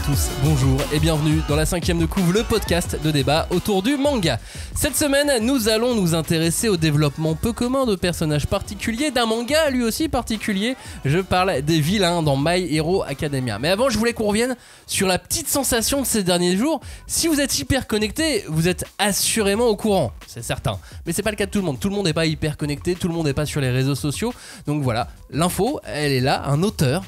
tous, bonjour et bienvenue dans la 5ème de couve, le podcast de débat autour du manga. Cette semaine, nous allons nous intéresser au développement peu commun de personnages particuliers, d'un manga lui aussi particulier. Je parle des vilains dans My Hero Academia. Mais avant, je voulais qu'on revienne sur la petite sensation de ces derniers jours. Si vous êtes hyper connecté, vous êtes assurément au courant, c'est certain. Mais c'est pas le cas de tout le monde n'est pas hyper connecté, tout le monde n'est pas sur les réseaux sociaux. Donc voilà, l'info, elle est là, un auteur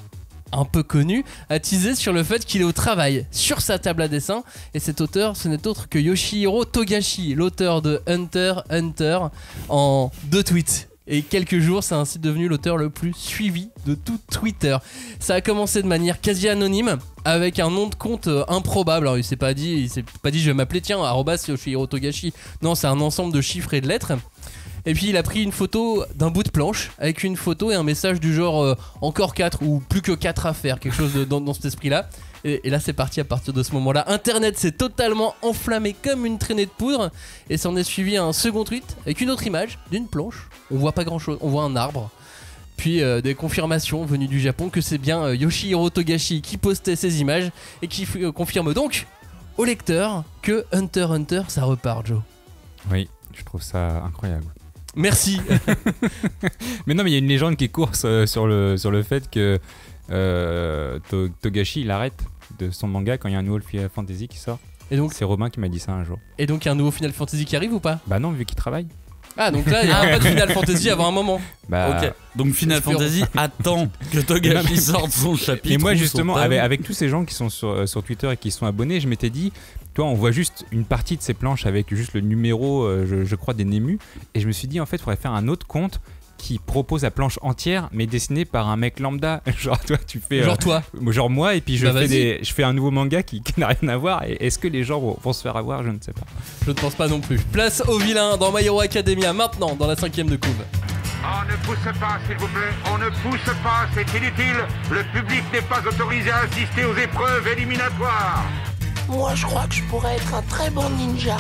un peu connu, a teasé sur le fait qu'il est au travail sur sa table à dessin, et cet auteur, ce n'est autre que Yoshihiro Togashi, l'auteur de Hunter x Hunter en 2 tweets. Et quelques jours, c'est ainsi devenu l'auteur le plus suivi de tout Twitter. Ça a commencé de manière quasi anonyme, avec un nom de compte improbable. Alors il s'est pas dit je vais m'appeler @Yoshihiro Togashi. Non, c'est un ensemble de chiffres et de lettres. Et puis il a pris une photo d'un bout de planche avec une photo et un message du genre encore 4 ou plus que 4 à faire, quelque chose dans cet esprit-là. Et là c'est parti à partir de ce moment-là. Internet s'est totalement enflammé comme une traînée de poudre et s'en est suivi un second tweet avec une autre image d'une planche. On voit pas grand-chose, on voit un arbre. Puis des confirmations venues du Japon que c'est bien Yoshihiro Togashi qui postait ces images et qui confirme donc au lecteur que Hunter x Hunter ça repart, Joe. Oui, je trouve ça incroyable. Merci. Mais non, mais il y a une légende qui court sur le fait que Togashi il arrête de son manga quand il y a un nouveau Final Fantasy qui sort. Et donc c'est Romain qui m'a dit ça un jour. Et donc il y a un nouveau Final Fantasy qui arrive ou pas? Bah non, vu qu'il travaille. Ah donc là il n'y a pas de Final Fantasy avant un moment. Bah, ok. Donc Final Fantasy attend que Togashi sorte son chapitre. Et moi justement avec tous ces gens qui sont sur Twitter et qui sont abonnés, je m'étais dit, toi on voit juste une partie de ces planches avec juste le numéro je crois des Nemu, et je me suis dit en fait il faudrait faire un autre compte qui propose la planche entière mais dessinée par un mec lambda, genre toi tu fais genre toi, genre moi, et puis je fais un nouveau manga qui n'a rien à voir. Et est-ce que les gens vont se faire avoir? Je ne sais pas. Je ne pense pas non plus. Place aux vilains dans My Hero Academia maintenant dans la 5ème de couve. On ne pousse pas, s'il vous plaît, on ne pousse pas, c'est inutile. Le public n'est pas autorisé à assister aux épreuves éliminatoires. Moi, je crois que je pourrais être un très bon ninja.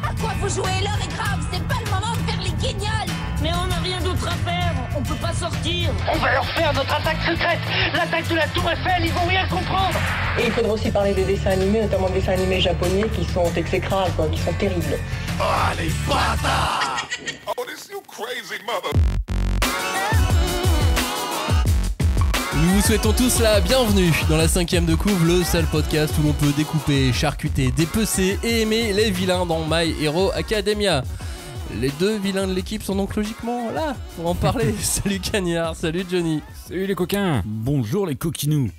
À quoi vous jouez? L'heure est grave, c'est pas le moment de faire les guignols. Mais on n'a rien d'autre à faire, on peut pas sortir. On va leur faire notre attaque secrète, l'attaque de la Tour Eiffel, ils vont rien comprendre. Et il faudra aussi parler des dessins animés, notamment des dessins animés japonais qui sont exécrables, quoi, qui sont terribles. Oh, les bâtards! Oh, this you crazy mother... Nous vous souhaitons tous la bienvenue dans la 5ème de couve, le seul podcast où l'on peut découper, charcuter, dépecer et aimer les vilains dans My Hero Academia. Les 2 vilains de l'équipe sont donc logiquement là pour en parler. Salut Cagnard, salut Johnny. Salut les coquins. Bonjour les coquinous.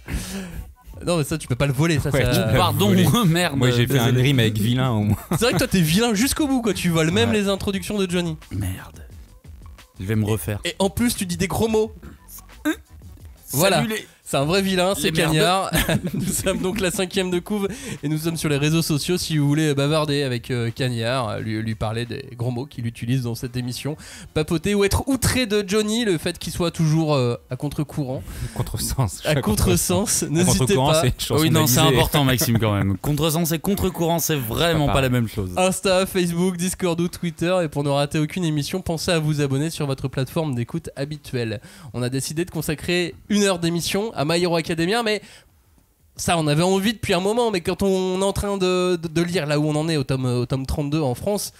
Non mais ça tu peux pas le voler, ça ouais, c'est... Pardon, merde. Moi j'ai fait un rime avec vilain au moins. C'est vrai que toi t'es vilain jusqu'au bout quoi, tu voles même les introductions de Johnny. Merde. Je vais me refaire. Et en plus tu dis des gros mots. Voilà, c'est un vrai vilain, c'est Cagnard. Nous sommes donc la 5ème de couve et nous sommes sur les réseaux sociaux si vous voulez bavarder avec Cagnard, lui parler des gros mots qu'il utilise dans cette émission, papoter ou être outré de Johnny, le fait qu'il soit toujours à contre-courant. Contresens. À contresens, n'hésitez pas. Oui, non, c'est important Maxime quand même. Contresens et contre-courant, c'est vraiment pas la même chose. Insta, Facebook, Discord ou Twitter, et pour ne rater aucune émission, pensez à vous abonner sur votre plateforme d'écoute habituelle. On a décidé de consacrer 1 heure d'émission à My Hero Academia, mais ça on avait envie depuis un moment, mais quand on est en train de lire là où on en est au tome 32 en France,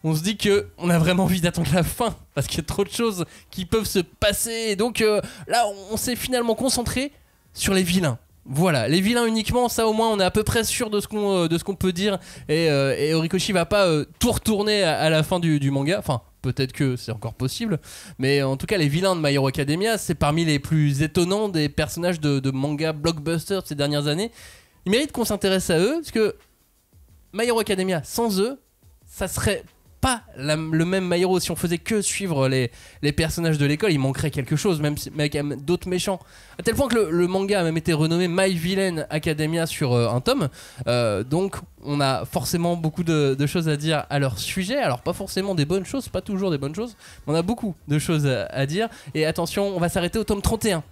on se dit que on a vraiment envie d'attendre la fin parce qu'il y a trop de choses qui peuvent se passer, et donc là on s'est finalement concentré sur les vilains. Voilà, les vilains uniquement, ça au moins on est à peu près sûr de ce qu'on peut dire, et Horikoshi va pas tout retourner à la fin du manga, enfin peut-être que c'est encore possible, mais en tout cas les vilains de My Hero Academia c'est parmi les plus étonnants des personnages de manga blockbuster de ces dernières années. Ils méritent qu'on s'intéresse à eux parce que My Hero Academia sans eux ça serait pas le même My Hero. Si on faisait que suivre les personnages de l'école, il manquerait quelque chose, même avec d'autres méchants. À tel point que le manga a même été renommé My Villain Academia sur un tome. Donc on a forcément beaucoup de choses à dire à leur sujet. Alors pas forcément des bonnes choses, pas toujours des bonnes choses, mais on a beaucoup de choses à dire. Et attention, on va s'arrêter au tome 31.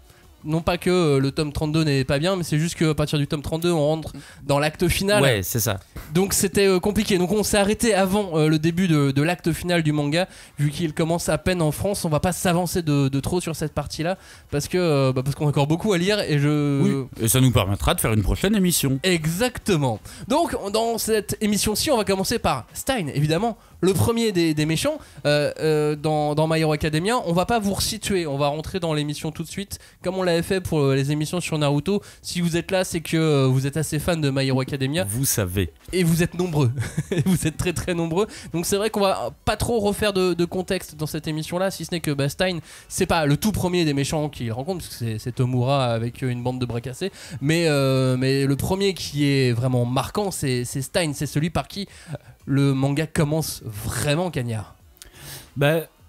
non pas que le tome 32 n'est pas bien, mais c'est juste qu'à partir du tome 32 on rentre dans l'acte final. Ouais, c'est ça. Donc c'était compliqué. Donc on s'est arrêté avant le début de l'acte final du manga, vu qu'il commence à peine en France. On va pas s'avancer de trop sur cette partie-là parce qu'on a encore beaucoup à lire Oui, et ça nous permettra de faire une prochaine émission. Exactement. Donc dans cette émission-ci, on va commencer par Stein, évidemment, le premier des méchants dans My Hero Academia. On va pas vous resituer, on va rentrer dans l'émission tout de suite, comme on l'avait fait pour les émissions sur Naruto. Si vous êtes là, c'est que vous êtes assez fan de My Hero Academia. Vous savez. Et vous êtes nombreux. Vous êtes très très nombreux. Donc c'est vrai qu'on va pas trop refaire de contexte dans cette émission-là, si ce n'est que Stein, c'est pas le tout premier des méchants qu'il rencontre, parce que c'est Tomura avec une bande de bras cassés. Mais le premier qui est vraiment marquant, c'est Stein. C'est celui par qui le manga commence vraiment, Cagnard.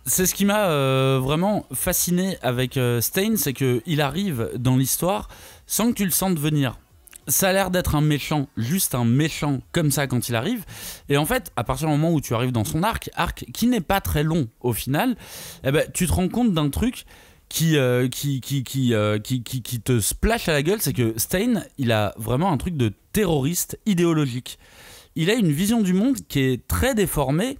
C'est ce qui m'a vraiment fasciné avec Stein, c'est qu'il arrive dans l'histoire sans que tu le sentes venir. Ça a l'air d'être un méchant, juste un méchant comme ça quand il arrive. Et en fait, à partir du moment où tu arrives dans son arc qui n'est pas très long au final, tu te rends compte d'un truc qui te splash à la gueule, c'est que Stein, il a vraiment un truc de terroriste idéologique. Il a une vision du monde qui est très déformée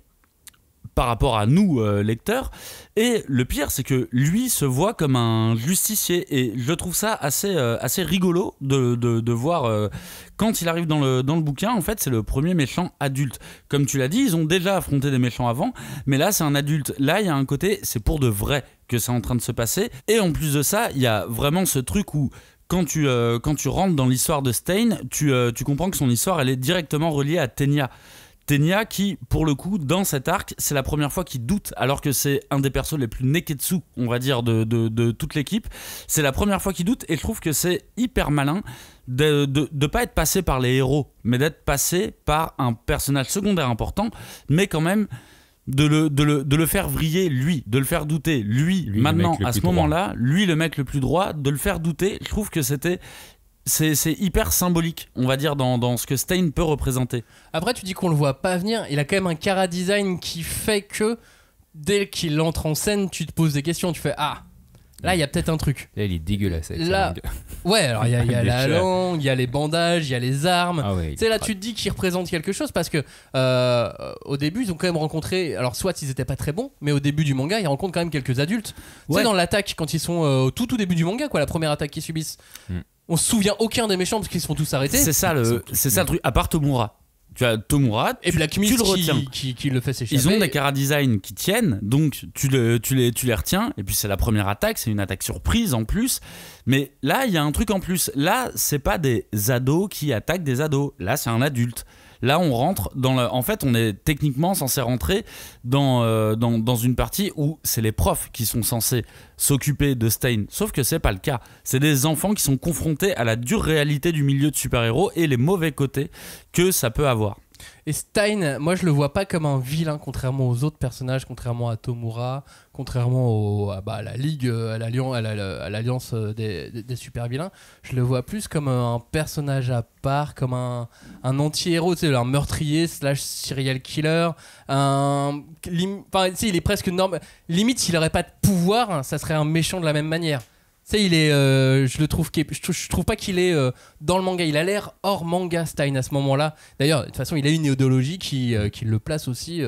par rapport à nous, lecteurs. Et le pire, c'est que lui se voit comme un justicier. Et je trouve ça assez rigolo de voir quand il arrive dans le bouquin. En fait, c'est le premier méchant adulte. Comme tu l'as dit, ils ont déjà affronté des méchants avant, mais là, c'est un adulte. Là, il y a un côté, c'est pour de vrai que c'est en train de se passer. Et en plus de ça, il y a vraiment ce truc où quand tu rentres dans l'histoire de Stein, tu comprends que son histoire, elle est directement reliée à Tenya. Tenya qui, pour le coup, dans cet arc, c'est la première fois qu'il doute, alors que c'est un des persos les plus neketsu, on va dire, de toute l'équipe. C'est la première fois qu'il doute, et je trouve que c'est hyper malin de pas être passé par les héros, mais d'être passé par un personnage secondaire important, mais quand même de le faire vriller, lui, de le faire douter, lui maintenant, à ce moment-là, lui, le mec le plus droit, de le faire douter. Je trouve que c'est hyper symbolique, on va dire, dans ce que Stein peut représenter. Après, tu dis qu'on le voit pas venir. Il a quand même un chara design qui fait que dès qu'il entre en scène, tu te poses des questions. Tu fais là, il y a peut-être un truc. Là, il est dégueulasse avec là, sa langue. Ouais, alors il y a la langue, il y a les bandages, il y a les armes. Ah ouais, tu sais, là, tu te dis qu'il représente quelque chose parce que au début, ils ont quand même rencontré. Alors, soit ils étaient pas très bons, mais au début du manga, ils rencontrent quand même quelques adultes. Tu sais, dans l'attaque, quand ils sont au tout début du manga, la première attaque qu'ils subissent. On se souvient aucun des méchants parce qu'ils se font tous arrêter. C'est ça le truc, à part Tomura. Tu as Tomura et Black Mist tu le retiens. Qui le fait s'échapper. Ils ont des chara design qui tiennent, donc tu les retiens. Et puis c'est la première attaque, c'est une attaque surprise en plus. Mais là, il y a un truc en plus. Là, c'est pas des ados qui attaquent des ados. Là, c'est un adulte. Là, on rentre en fait, on est techniquement censé rentrer dans une partie où c'est les profs qui sont censés s'occuper de Stein. Sauf que c'est pas le cas. C'est des enfants qui sont confrontés à la dure réalité du milieu de super-héros et les mauvais côtés que ça peut avoir. Et Stein, moi je le vois pas comme un vilain, contrairement aux autres personnages, contrairement à Tomura, contrairement à la Ligue, à l'Alliance des super vilains. Je le vois plus comme un personnage à part, comme un anti-héros, tu sais, un meurtrier / serial killer. Il est presque limite, s'il aurait pas de pouvoir, ça serait un méchant de la même manière. Tu sais, il est, je trouve pas qu'il est dans le manga. Il a l'air hors manga, Stein, à ce moment-là. D'ailleurs, de toute façon, il a une idéologie qui le place aussi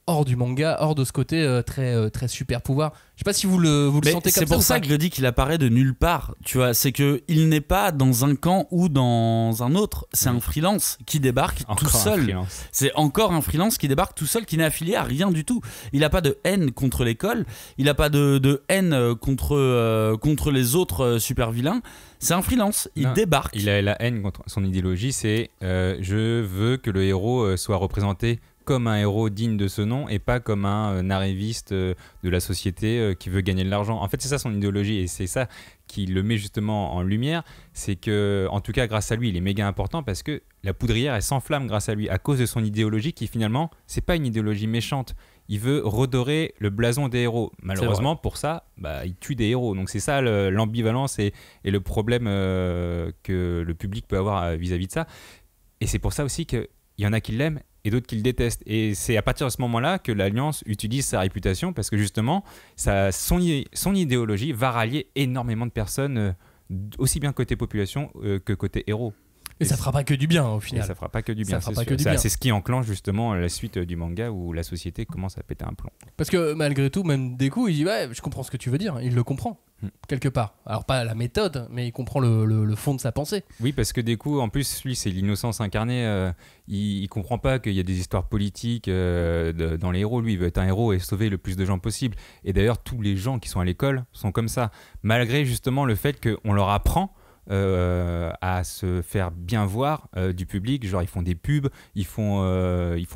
hors du manga, hors de ce côté très, très super pouvoir. Je sais pas si vous le sentez comme ça. C'est pour ça que je dis qu'il apparaît de nulle part. Tu vois, c'est que il n'est pas dans un camp ou dans un autre. C'est un freelance qui débarque tout seul. C'est encore un freelance qui débarque tout seul, qui n'est affilié à rien du tout. Il n'a pas de haine contre l'école. Il n'a pas de haine contre les autres super vilains. C'est un freelance. Il débarque. Il a la haine contre son idéologie. C'est je veux que le héros soit représenté comme un héros digne de ce nom et pas comme un arriviste de la société qui veut gagner de l'argent. En fait, c'est ça son idéologie et c'est ça qui le met justement en lumière. C'est que, en tout cas, grâce à lui, il est méga important parce que la poudrière, elle s'enflamme grâce à lui à cause de son idéologie qui finalement, c'est pas une idéologie méchante. Il veut redorer le blason des héros. Malheureusement, pour ça, il tue des héros. Donc c'est ça l'ambivalence et le problème que le public peut avoir vis-à-vis de ça. Et c'est pour ça aussi qu'il y en a qui l'aiment et d'autres qui le détestent. Et c'est à partir de ce moment-là que l'Alliance utilise sa réputation parce que justement, son idéologie va rallier énormément de personnes, aussi bien côté population que côté héros. Et ça fera pas que du bien au final. Et ça fera pas que du bien. C'est ce qui enclenche justement la suite du manga où la société commence à péter un plomb. Parce que malgré tout, même Deku, il dit ouais, je comprends ce que tu veux dire. Il le comprend quelque part. Alors pas la méthode, mais il comprend le fond de sa pensée. Oui, parce que Deku, en plus, lui, c'est l'innocence incarnée. Il comprend pas qu'il y a des histoires politiques dans les héros. Lui, il veut être un héros et sauver le plus de gens possible. Et d'ailleurs, tous les gens qui sont à l'école sont comme ça, malgré justement le fait qu'on leur apprend à se faire bien voir du public. Genre ils font des pubs, ils font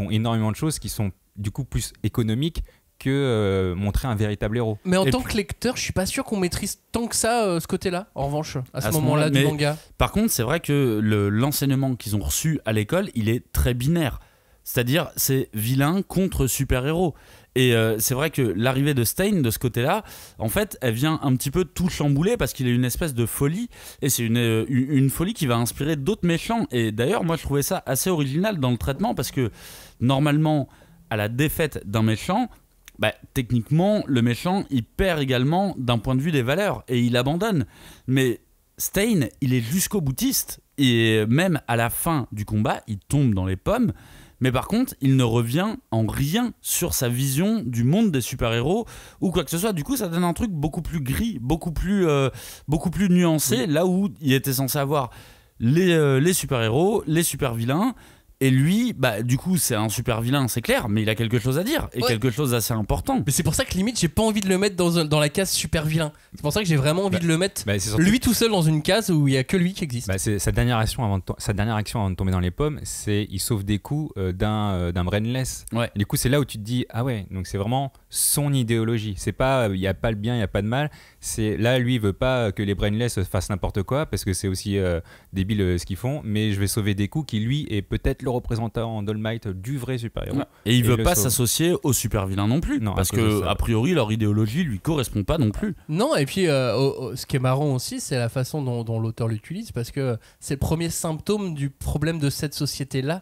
énormément de choses qui sont du coup plus économiques que montrer un véritable héros. Mais en tant que lecteur, je suis pas sûr qu'on maîtrise tant que ça ce côté-là, en revanche, à ce moment-là du manga. Par contre, c'est vrai que l'enseignement qu'ils ont reçu à l'école, il est très binaire. C'est-à-dire, c'est vilain contre super-héros. Et c'est vrai que l'arrivée de Stein de ce côté-là, en fait, elle vient un petit peu tout chambouler parce qu'il a une espèce de folie. Et c'est une folie qui va inspirer d'autres méchants. Et d'ailleurs, moi, je trouvais ça assez original dans le traitement parce que normalement, à la défaite d'un méchant, techniquement, le méchant, il perd également d'un point de vue des valeurs et il abandonne. Mais Stein, il est jusqu'au boutiste. Et même à la fin du combat, il tombe dans les pommes. Mais par contre, il ne revient en rien sur sa vision du monde des super-héros ou quoi que ce soit. Du coup, ça donne un truc beaucoup plus gris, beaucoup plus nuancé, là où il était censé avoir les super-héros, les super-vilains. Et lui, du coup, c'est un super vilain, c'est clair, mais il a quelque chose à dire et quelque chose d'assez important. Mais c'est pour ça que limite, j'ai pas envie de le mettre dans la case super vilain. C'est pour ça que j'ai vraiment envie de le mettre lui tout seul dans une case où il y a que lui qui existe. C'est sa dernière action avant de tomber dans les pommes, c'est il sauve des coups d'un brainless. Ouais. Et du coup, c'est là où tu te dis ah ouais, donc c'est vraiment son idéologie. C'est pas il y a pas le bien, il y a pas de mal. C'est là lui il veut pas que les brainless fassent n'importe quoi parce que c'est aussi débile ce qu'ils font, mais je vais sauver des coups qui lui est peut-être le représentant d'All Might du vrai super-héros. Ouais. Et il veut pas s'associer aux super-vilains non plus, parce que a priori leur idéologie lui correspond pas non plus. Non, et puis ce qui est marrant aussi, c'est la façon dont l'auteur l'utilise, parce que c'est le premier symptôme du problème de cette société-là.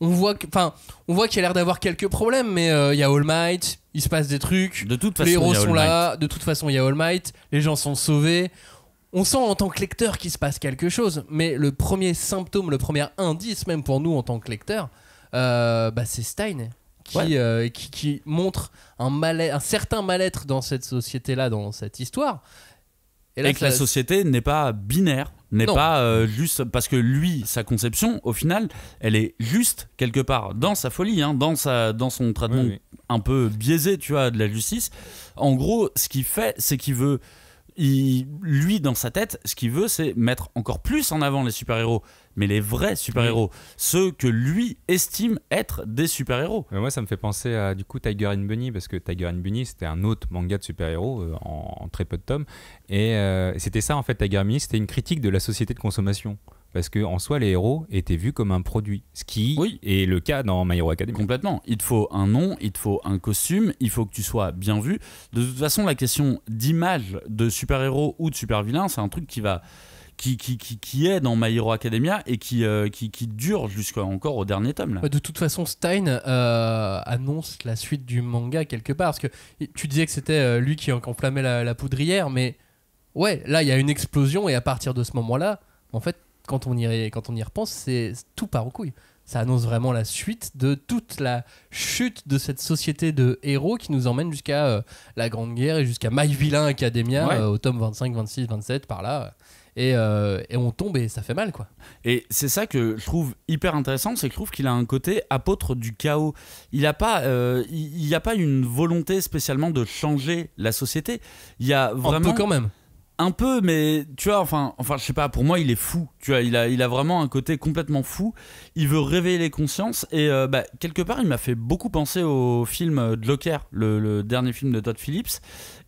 On voit qu'il y a l'air d'avoir quelques problèmes, mais il y a All Might, il se passe des trucs, de toute façon, les héros sont là, de toute façon il y a All Might, les gens sont sauvés. On sent en tant que lecteur qu'il se passe quelque chose, mais le premier symptôme, le premier indice même pour nous en tant que lecteur, c'est Stein qui montre un certain mal-être dans cette société-là, dans cette histoire. Et là, que la société n'est pas binaire, n'est pas juste parce que lui, sa conception, au final, elle est juste quelque part dans sa folie, dans son traitement un peu biaisé, tu vois, de la justice. En gros, ce qu'il fait, c'est qu'il veut lui dans sa tête, ce qu'il veut, c'est mettre encore plus en avant les super-héros, mais les vrais super-héros, ceux que lui estime être des super-héros. Moi, ça me fait penser à du coup Tiger and Bunny, parce que Tiger and Bunny, c'était un autre manga de super-héros en très peu de tomes, et c'était ça en fait. Tiger and Bunny, c'était une critique de la société de consommation. Parce qu'en soi, les héros étaient vus comme un produit. Ce qui est le cas dans My Hero Academia. Complètement. Il te faut un nom, il te faut un costume, il faut que tu sois bien vu. De toute façon, la question d'image de super-héros ou de super-vilain, c'est un truc qui est dans My Hero Academia et qui dure jusqu'à encore au dernier tome. Là. De toute façon, Stein annonce la suite du manga quelque part. Parce que tu disais que c'était lui qui enflammait la poudrière, mais ouais, là, il y a une explosion et à partir de ce moment-là, en fait, quand on y repense, tout part aux couilles. Ça annonce vraiment la suite de toute la chute de cette société de héros qui nous emmène jusqu'à la Grande Guerre et jusqu'à My Villain Academia au tome 25, 26, 27, par là. Et on tombe et ça fait mal, quoi. Et c'est ça que je trouve hyper intéressant, c'est que je trouve qu'il a un côté apôtre du chaos. Il n'y a pas une volonté spécialement de changer la société. Il y a vraiment... Un peu quand même. Un peu, mais tu vois, enfin, je sais pas, pour moi, il est fou. Tu vois, il a vraiment un côté complètement fou. Il veut réveiller les consciences et quelque part, il m'a fait beaucoup penser au film Joker, le dernier film de Todd Phillips.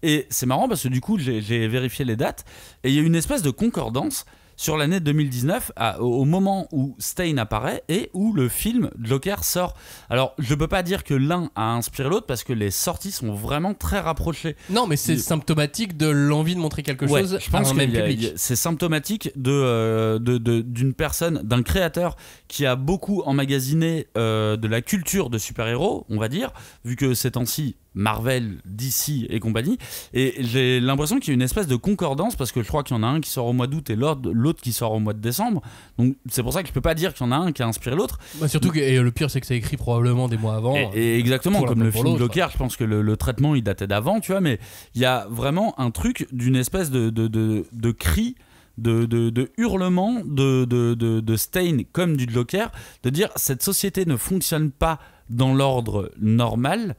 Et c'est marrant parce que du coup, j'ai vérifié les dates et il y a une espèce de concordance. sur l'année 2019, au moment où Stane apparaît et où le film Joker sort. Alors, je peux pas dire que l'un a inspiré l'autre parce que les sorties sont vraiment très rapprochées. Non, mais c'est symptomatique de l'envie de montrer quelque chose je pense à un même public. c'est symptomatique d'une personne, d'un créateur qui a beaucoup emmagasiné de la culture de super-héros, on va dire, vu que ces temps-ci Marvel, DC et compagnie, et j'ai l'impression qu'il y a une espèce de concordance parce que je crois qu'il y en a un qui sort au mois d'août et l'autre qui sort au mois de décembre, donc c'est pour ça que je peux pas dire qu'il y en a un qui a inspiré l'autre. Surtout que et le pire c'est que c'est écrit probablement des mois avant. Et exactement comme le film Joker, je pense que le traitement il datait d'avant, tu vois, mais il y a vraiment un truc d'une espèce de cri, de hurlement de Stane comme du Joker, de dire cette société ne fonctionne pas dans l'ordre normal.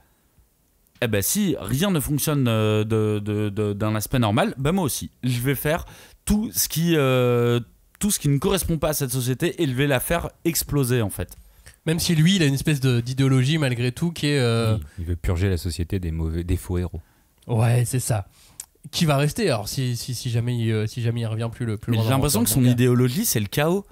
Eh ben si rien ne fonctionne d'un aspect normal, ben moi aussi, je vais faire tout ce qui ne correspond pas à cette société et je vais la faire exploser en fait. Même si lui, il a une espèce d'idéologie malgré tout qui est... Il veut purger la société des faux héros. Ouais, c'est ça. Qui va rester alors si jamais il revient plus loin. Mais j'ai l'impression que son idéologie c'est le chaos.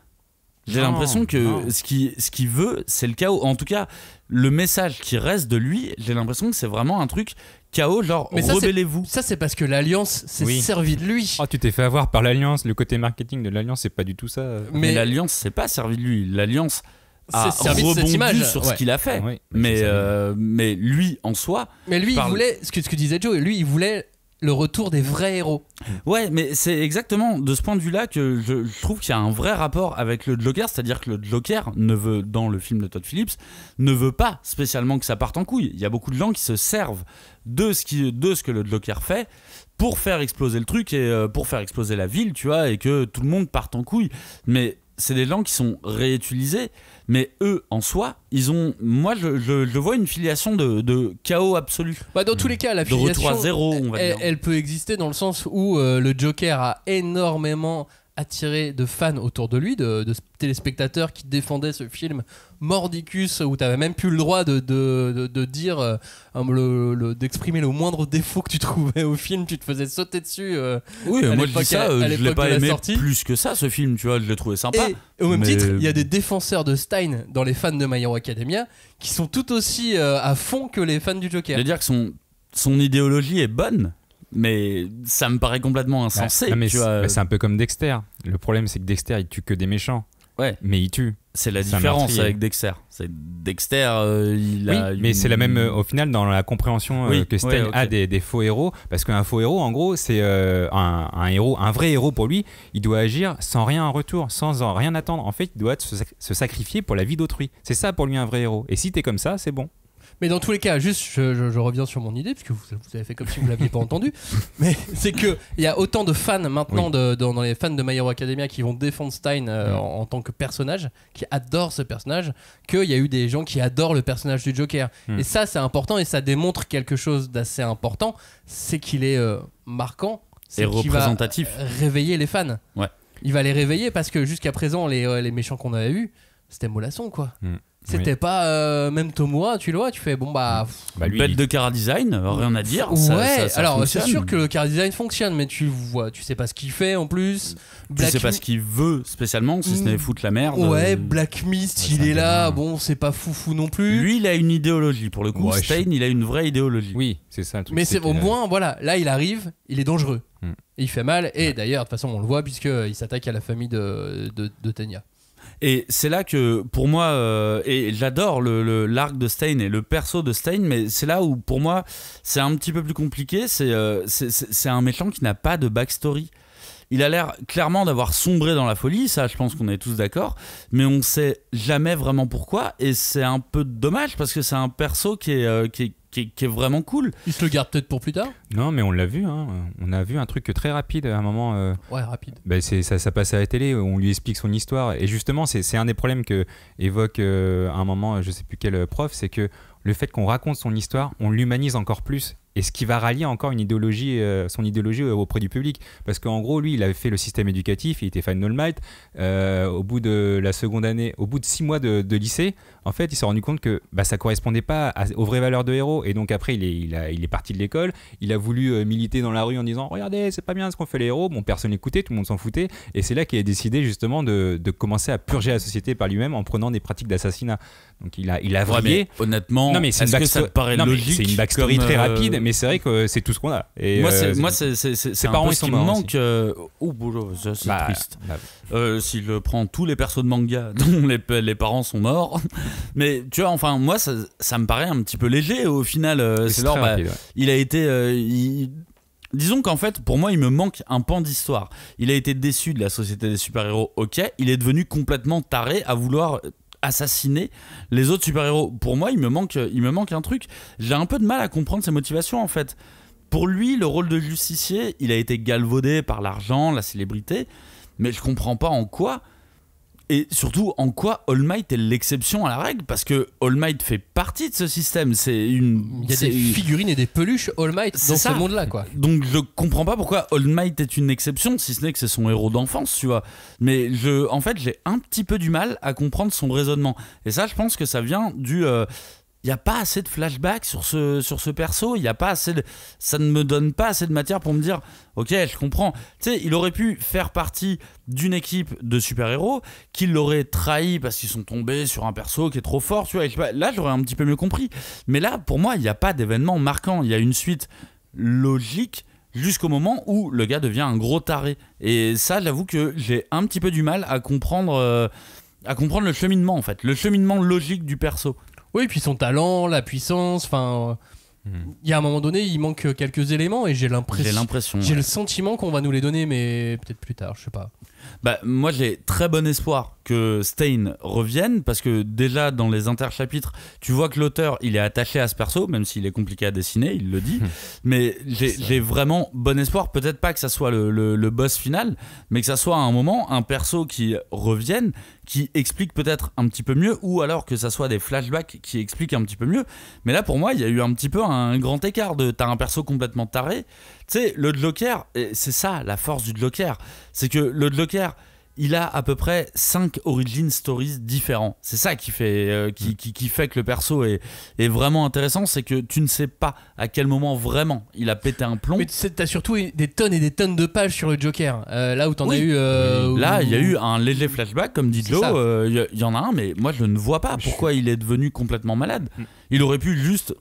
J'ai l'impression que ce qu'il veut, c'est le chaos. En tout cas, le message qui reste de lui, j'ai l'impression que c'est vraiment un truc chaos, genre rebellez-vous. Ça, c'est parce que l'Alliance s'est servi de lui. Oh, tu t'es fait avoir par l'Alliance. Le côté marketing de l'Alliance, c'est pas du tout ça. Mais l'Alliance s'est pas servi de lui. L'Alliance a rebondi sur ce qu'il a fait. Oui, mais lui, en soi... Mais lui, il voulait... Ce que disait Joe, lui, il voulait... le retour des vrais héros. Ouais, mais c'est exactement de ce point de vue-là que je trouve qu'il y a un vrai rapport avec le Joker, c'est-à-dire que le Joker dans le film de Todd Phillips, ne veut pas spécialement que ça parte en couille. Il y a beaucoup de gens qui se servent de ce que le Joker fait pour faire exploser le truc et pour faire exploser la ville, tu vois, et que tout le monde parte en couille. Mais c'est des gens qui sont réutilisés, mais eux en soi moi je vois une filiation de chaos absolu. Dans tous les cas la filiation de retour à zéro, on va dire. Elle peut exister dans le sens où le Joker a énormément attiré de fans autour de lui, de téléspectateurs qui défendaient ce film mordicus où t'avais même plus le droit de dire d'exprimer le moindre défaut que tu trouvais au film, tu te faisais sauter dessus. Oui, moi je dis ça, je l'ai pas aimé plus que ça ce film, tu vois, je l'ai trouvé sympa. Et au même titre, il y a des défenseurs de Stane dans les fans de My Hero Academia qui sont tout aussi à fond que les fans du Joker. Je veux dire que son idéologie est bonne, mais ça me paraît complètement insensé. C'est un peu comme Dexter. Le problème, c'est que Dexter, il tue que des méchants. Ouais. Mais il tue. C'est la différence avec Dexter. Il a. Mais c'est la même, au final, dans la compréhension que Stane a des faux héros. Parce qu'un faux héros, en gros, c'est un vrai héros pour lui. Il doit agir sans rien en retour, sans rien attendre. En fait, il doit se sacrifier pour la vie d'autrui. C'est ça pour lui un vrai héros. Et si t'es comme ça, c'est bon. Mais dans tous les cas, juste je reviens sur mon idée, puisque vous avez fait comme si vous ne l'aviez pas entendu, mais c'est qu'il y a autant de fans maintenant dans les fans de My Hero Academia qui vont défendre Stane en tant que personnage, qui adorent ce personnage, qu'il y a eu des gens qui adorent le personnage du Joker. Et ça, c'est important et ça démontre quelque chose d'assez important, c'est qu'il est marquant, et représentatif. Il va réveiller les fans. Ouais. Il va les réveiller parce que jusqu'à présent, les méchants qu'on avait eus, c'était mollasson, quoi. C'était pas même Tomoa, tu le vois, tu fais lui, bête de chara design, rien à dire. Ouais, ça alors fonctionne. c'est sûr que le chara design fonctionne, mais tu sais pas ce qu'il fait en plus. Tu sais pas ce qu'il veut spécialement, si ce n'est foutre la merde. Ouais, Black Mist, il est là, bon, c'est pas foufou non plus. Lui, il a une idéologie pour le coup. Stane, il a une vraie idéologie. Oui, c'est ça le truc. Mais c'est au moins, voilà, là il arrive, il est dangereux. Et il fait mal, et d'ailleurs, de toute façon, on le voit, puisqu'il s'attaque à la famille de Tenya. Et c'est là que pour moi et j'adore l'arc de Stane et le perso de Stane, mais c'est là où pour moi c'est un petit peu plus compliqué. C'est un méchant qui n'a pas de backstory. Il a l'air clairement d'avoir sombré dans la folie, ça je pense qu'on est tous d'accord, mais on sait jamais vraiment pourquoi, et c'est un peu dommage parce que c'est un perso qui est vraiment cool. Il se le garde peut-être pour plus tard. Non, mais on l'a vu, hein. On a vu un truc très rapide à un moment. Ouais, rapide. Ça passe à la télé, on lui explique son histoire, et justement c'est un des problèmes que évoque à un moment, je sais plus quel prof, c'est que le fait qu'on raconte son histoire, on l'humanise encore plus. et ce qui va rallier encore une idéologie, son idéologie auprès du public. Parce qu'en gros, lui, il avait fait le système éducatif, il était fan d'All Might. Au bout de la seconde année, au bout de 6 mois de lycée, en fait, il s'est rendu compte que ça correspondait pas aux vraies valeurs de héros. Et donc après, il est parti de l'école. Il a voulu militer dans la rue en disant « Regardez, c'est pas bien ce qu'on fait les héros ». Bon, personne n'écoutait, tout le monde s'en foutait. Et c'est là qu'il a décidé justement de commencer à purger la société par lui-même en prenant des pratiques d'assassinat. Donc il a vrillé. Honnêtement, non, mais c'est est-ce que ça te paraît logique? C'est une backstory très rapide, mais c'est vrai que c'est tout ce qu'on a. Et moi, c'est ses un parents, peu ils ce sont qui me morts manque. Bonjour, ça, c'est triste. S'il prend tous les persos de manga dont les parents sont morts, mais tu vois, enfin moi ça me paraît un petit peu léger au final. C'est genre, rapide, il a été. Disons qu'en fait, pour moi, il me manque un pan d'histoire. Il a été déçu de la société des super-héros, ok. Il est devenu complètement taré à vouloir assassiner les autres super-héros. Pour moi, il me manque un truc. J'ai un peu de mal à comprendre ses motivations, en fait. Pour lui, le rôle de justicier, il a été galvaudé par l'argent, la célébrité, mais je comprends pas en quoi. Et surtout, en quoi All Might est l'exception à la règle? Parce que All Might fait partie de ce système. Il y a des figurines et des peluches All Might dans ce monde-là, quoi. Donc je comprends pas pourquoi All Might est une exception, si ce n'est que c'est son héros d'enfance, tu vois. Mais en fait, j'ai un petit peu du mal à comprendre son raisonnement. Et ça, je pense que ça vient du... Il n'y a pas assez de flashbacks sur ce perso, ça ne me donne pas assez de matière pour me dire ok, je comprends. Tu sais, il aurait pu faire partie d'une équipe de super-héros qui l'aurait trahi parce qu'ils sont tombés sur un perso qui est trop fort, tu vois. Là, j'aurais un petit peu mieux compris. Mais là, pour moi, il n'y a pas d'événement marquant. Il y a une suite logique jusqu'au moment où le gars devient un gros taré. Et ça, j'avoue que j'ai un petit peu du mal à comprendre le cheminement, en fait. Le cheminement logique du perso. Oui, puis son talent, la puissance, enfin... Il y a un moment donné, il manque quelques éléments et j'ai le sentiment qu'on va nous les donner, mais peut-être plus tard, je sais pas. Moi, j'ai très bon espoir que Stein revienne, parce que déjà dans les interchapitres, tu vois que l'auteur, il est attaché à ce perso, même s'il est compliqué à dessiner, il le dit. Mais j'ai vraiment bon espoir, peut-être pas que ça soit le boss final, mais que ça soit à un moment un perso qui revienne, qui explique peut-être un petit peu mieux, ou alors que ça soit des flashbacks qui expliquent un petit peu mieux. Mais là, pour moi, il y a eu un petit peu un grand écart t'as un perso complètement taré. Tu sais, le Joker, c'est ça la force du Joker, c'est que le Joker, il a à peu près 5 origin stories différents. C'est ça qui fait, qui fait que le perso est vraiment intéressant, c'est que tu ne sais pas à quel moment vraiment il a pété un plomb. Mais t'as surtout des tonnes et des tonnes de pages sur le Joker. Là où t'en as eu... Là, il y a eu un léger flashback, comme dit Joe, il y en a un, mais moi je ne vois pas pourquoi il est devenu complètement malade. Il aurait pu juste...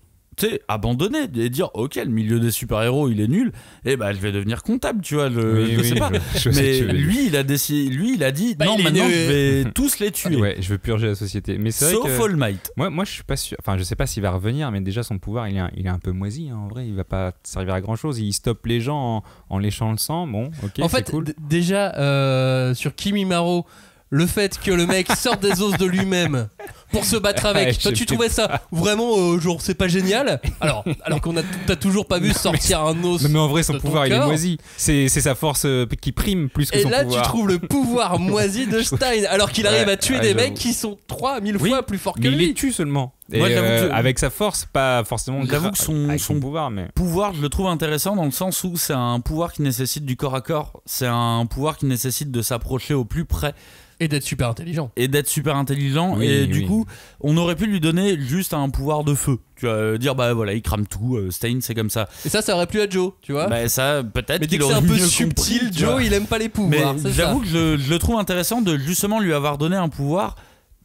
abandonner et dire ok, le milieu des super-héros il est nul, et je vais devenir comptable, tu vois, je sais pas. Mais lui il a dit non, maintenant je vais tous les tuer. Ouais, je veux purger la société. Mais c'est sauf vrai que All Might. Moi je suis pas sûr, enfin je sais pas s'il va revenir, mais déjà son pouvoir il est un peu moisi, hein. En vrai il va pas servir à grand chose, il stoppe les gens en léchant le sang. Bon, ok, en fait, c'est cool. Déjà sur Kimimaro, le fait que le mec sorte des os de lui-même pour se battre avec, toi tu trouvais ça vraiment genre c'est pas génial, alors qu'on t'as toujours pas vu sortir un os. Mais en vrai son pouvoir il est moisi, c'est sa force qui prime plus que son pouvoir. Et là tu trouves le pouvoir moisi de Stein, alors qu'il arrive à tuer des mecs qui sont 3000 fois plus forts que lui. Il les tue seulement. Et moi, avec sa force, pas forcément. J'avoue que son pouvoir, mais pouvoir, je le trouve intéressant dans le sens où c'est un pouvoir qui nécessite du corps à corps. C'est un pouvoir qui nécessite de s'approcher au plus près. Et d'être super intelligent. Et du coup, on aurait pu lui donner juste un pouvoir de feu. Tu vas dire, voilà, il crame tout, Stein, c'est comme ça. Et ça aurait plu à Joe, tu vois. Ça, peut-être. Mais dès que c'est un peu subtil, Joe, il aime pas les pouvoirs. Mais j'avoue que je le trouve intéressant de justement lui avoir donné un pouvoir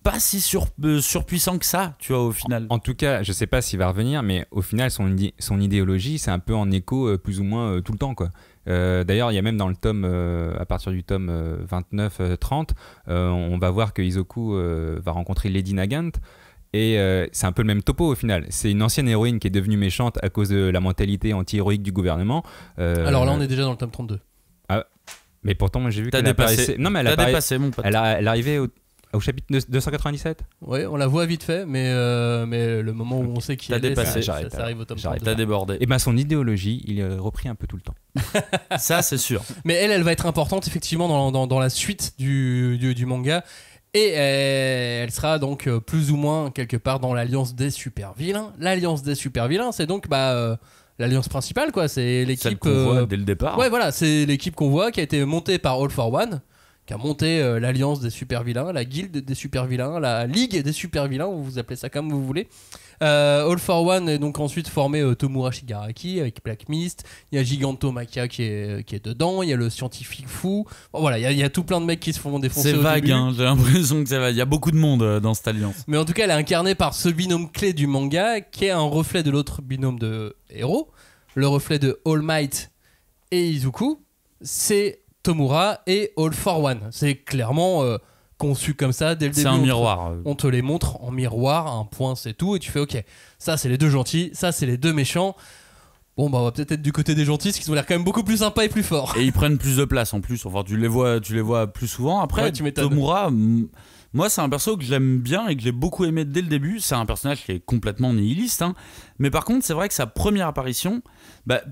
pas si surpuissant que ça, tu vois, au final. En tout cas, je sais pas s'il va revenir, mais au final, son idéologie, c'est un peu en écho plus ou moins tout le temps, quoi. D'ailleurs, il y a même dans le tome, à partir du tome 29-30, on va voir que Izoku va rencontrer Lady Nagant. Et c'est un peu le même topo au final. C'est une ancienne héroïne qui est devenue méchante à cause de la mentalité anti-héroïque du gouvernement. Alors là, on est déjà dans le tome 32. Ah, mais pourtant, moi j'ai vu qu'elle apparaissait. Non, mais elle dépassé, mon pote. Elle arrivait au chapitre 297. Oui, on la voit vite fait, mais le moment où on sait qui elle est, ça arrive au tome 32. T'as débordé. Et son idéologie, il est repris un peu tout le temps. Ça, c'est sûr. Mais elle va être importante effectivement dans la suite du manga. Et elle sera donc plus ou moins quelque part dans l'alliance des super vilains. L'alliance des super vilains, c'est donc l'alliance principale, quoi. C'est l'équipe Celle qu'on voit dès le départ. Ouais, voilà, c'est l'équipe qu'on voit qui a été montée par All for One, qui a monté l'alliance des super vilains, la guilde des super vilains, la ligue des super vilains, vous appelez ça comme vous voulez. All for One est donc ensuite formé Tomura Shigaraki avec Black Mist, il y a Gigantomachia qui est dedans, il y a le scientifique fou. Bon, voilà, il y a tout plein de mecs qui se font défoncer. C'est au vague, début. hein, j'ai l'impression que c'est vague. Il y a beaucoup de monde dans cette alliance. Mais en tout cas, elle est incarnée par ce binôme clé du manga qui est un reflet de l'autre binôme de héros, le reflet de All Might et Izuku. C'est Tomura et All for One. C'est clairement conçu comme ça dès le début. C'est un miroir. On te les montre en miroir, un point c'est tout, et tu fais ok, ça c'est les deux gentils, ça c'est les deux méchants. Bon bah on va peut-être être du côté des gentils, parce qu'ils ont l'air quand même beaucoup plus sympas et plus forts. Et ils prennent plus de place en plus. Enfin, tu les vois plus souvent. Après, Ouais, tu m'étonnes. Tomura, moi c'est un perso que j'aime bien et que j'ai beaucoup aimé dès le début. C'est un personnage qui est complètement nihiliste, hein. Mais par contre, c'est vrai que sa première apparition,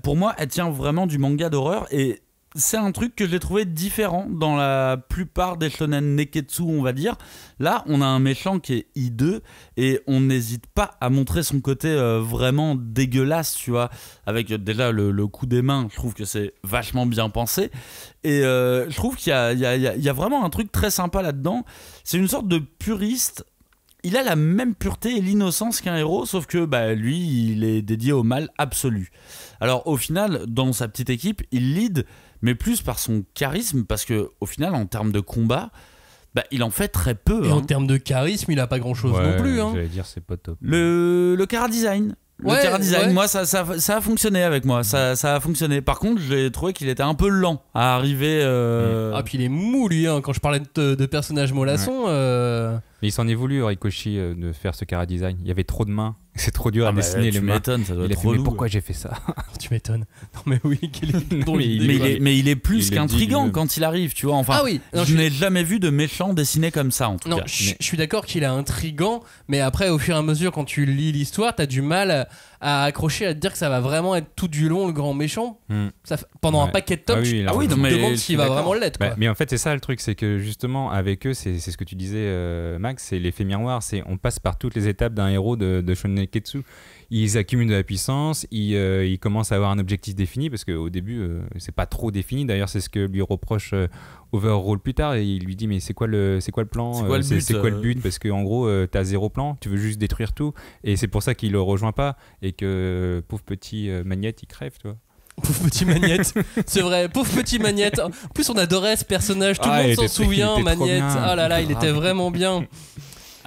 pour moi, elle tient vraiment du manga d'horreur, et c'est un truc que j'ai trouvé différent dans la plupart des shonen neketsu, on va dire. Là, on a un méchant qui est hideux et on n'hésite pas à montrer son côté vraiment dégueulasse, tu vois. Avec déjà le coup des mains, je trouve que c'est vachement bien pensé. Et je trouve qu'il y a vraiment un truc très sympa là-dedans. C'est une sorte de puriste. Il a la même pureté et l'innocence qu'un héros, sauf que lui, il est dédié au mal absolu. Alors au final, dans sa petite équipe, il lead, mais plus par son charisme, parce que au final, en termes de combat, il en fait très peu. Et hein. en termes de charisme, il a pas grand chose non plus. Hein. J'allais dire, c'est pas top. Le chara-design. Moi, ça a fonctionné avec moi. Ça a fonctionné. Par contre, j'ai trouvé qu'il était un peu lent à arriver. Ah, puis il est mou, lui, hein. Quand je parlais de personnages mollassons. Mais il s'en est voulu, Horikoshi, de faire ce chara design. Il y avait trop de mains. C'est trop dur à dessiner les mains. Tu m'étonnes, ça doit Il a être fait, mais relou. pourquoi j'ai fait ça? Tu m'étonnes. Non, mais oui, quel est Non, drôle mais d'idée, quoi. Mais il est plus Il le qu'intriguant dit quand il arrive, tu vois. Enfin, Ah oui, non, je n'ai jamais vu de méchant dessiné comme ça, en tout Non, cas. je suis d'accord qu'il est intriguant, mais après, au fur et à mesure, quand tu lis l'histoire, t'as du mal à accrocher, à te dire que ça va vraiment être tout du long le grand méchant. Pendant un paquet de tomes, tu te demandes s'il va vraiment l'être. Quoi. Mais en fait, c'est ça le truc, c'est que justement, avec eux, c'est ce que tu disais, Max, c'est l'effet miroir. On passe par toutes les étapes d'un héros de Shonen Neketsu. Ils accumulent de la puissance, ils commencent à avoir un objectif défini, parce qu'au début, c'est pas trop défini. D'ailleurs, c'est ce que lui reproche Overhaul plus tard, et il lui dit mais c'est quoi le plan, c'est quoi le but, parce qu'en gros t'as zéro plan, tu veux juste détruire tout, et c'est pour ça qu'il le rejoint pas, et que pauvre petit Magnette il crève, tu vois. Pauvre petit Magnette, c'est vrai, pauvre petit Magnette. En plus, on adorait ce personnage, tout le monde s'en souvient. Magnette, ah là là, il était vraiment bien.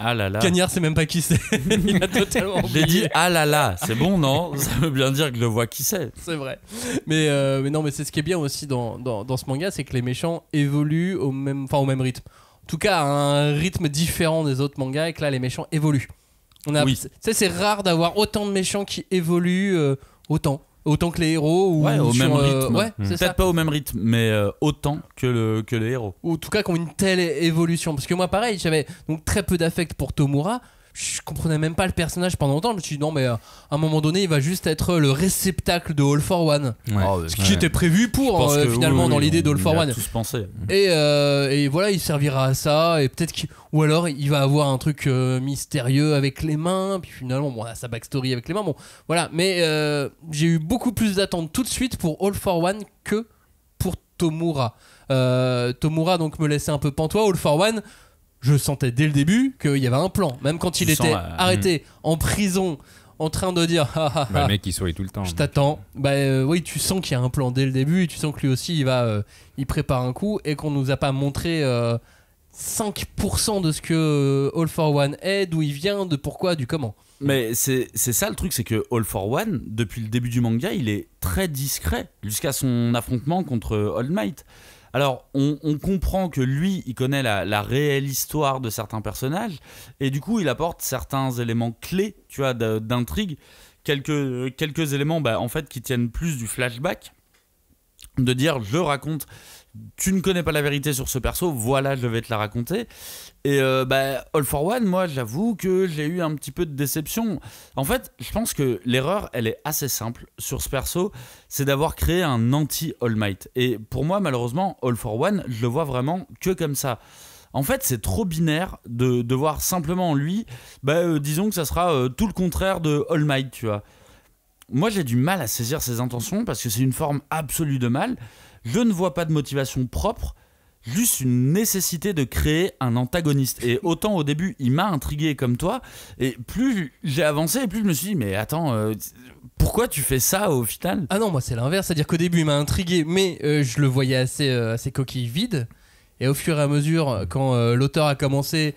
Ah là là. Cagnard sait même pas qui c'est. Il a totalement oublié. J'ai dit ah là là, c'est bon, non? Ça veut bien dire que je le vois qui c'est. C'est vrai. Mais non, mais c'est ce qui est bien aussi dans ce manga, c'est que les méchants évoluent au même rythme. En tout cas, à un rythme différent des autres mangas, et que là, les méchants évoluent. Oui. C'est rare d'avoir autant de méchants qui évoluent autant que les héros. Ou au même rythme. C'est Peut-être ça. pas au même rythme, mais autant que les héros. Ou en tout cas qui ont une telle évolution. Parce que moi pareil, j'avais donc très peu d'affect pour Tomura. Je comprenais même pas le personnage pendant longtemps. Je me suis dit non, mais à un moment donné il va juste être le réceptacle de All for One, ce qui était prévu pour finalement dans l'idée d'All for One. Tous pensé. Et voilà, il servira à ça, et peut-être ou alors il va avoir un truc mystérieux avec les mains, puis finalement bon, on a sa backstory avec les mains, bon voilà. Mais j'ai eu beaucoup plus d'attentes tout de suite pour All for One que pour Tomura. Tomura donc me laissait un peu pantois. All for One, je sentais dès le début qu'il y avait un plan, même quand il était arrêté en prison en train de dire le mec il sourit tout le temps. Je t'attends. Oui, tu sens qu'il y a un plan dès le début, et tu sens que lui aussi il prépare un coup, et qu'on nous a pas montré 5% de ce que All for One est, d'où il vient, de pourquoi, du comment. Mais c'est ça le truc, c'est que All for One, depuis le début du manga, il est très discret jusqu'à son affrontement contre All Might. Alors, on comprend que lui, il connaît la réelle histoire de certains personnages, et du coup, il apporte certains éléments clés, tu vois, d'intrigue, quelques éléments, en fait, qui tiennent plus du flashback, de dire, je raconte, tu ne connais pas la vérité sur ce perso, voilà, je vais te la raconter. Et All for One, moi, j'avoue que j'ai eu un petit peu de déception. En fait, je pense que l'erreur, elle est assez simple sur ce perso, c'est d'avoir créé un anti-All Might. Et pour moi, malheureusement, All for One, je le vois vraiment que comme ça. En fait, c'est trop binaire de voir simplement lui, disons que ça sera tout le contraire de All Might, tu vois. Moi, j'ai du mal à saisir ses intentions parce que c'est une forme absolue de mal. Je ne vois pas de motivation propre, juste une nécessité de créer un antagoniste. Et autant au début, il m'a intrigué comme toi, et plus j'ai avancé, et plus je me suis dit, mais attends, pourquoi tu fais ça au final ? Ah non, moi c'est l'inverse, c'est-à-dire qu'au début il m'a intrigué, mais je le voyais assez coquille vide. Et au fur et à mesure, quand l'auteur a commencé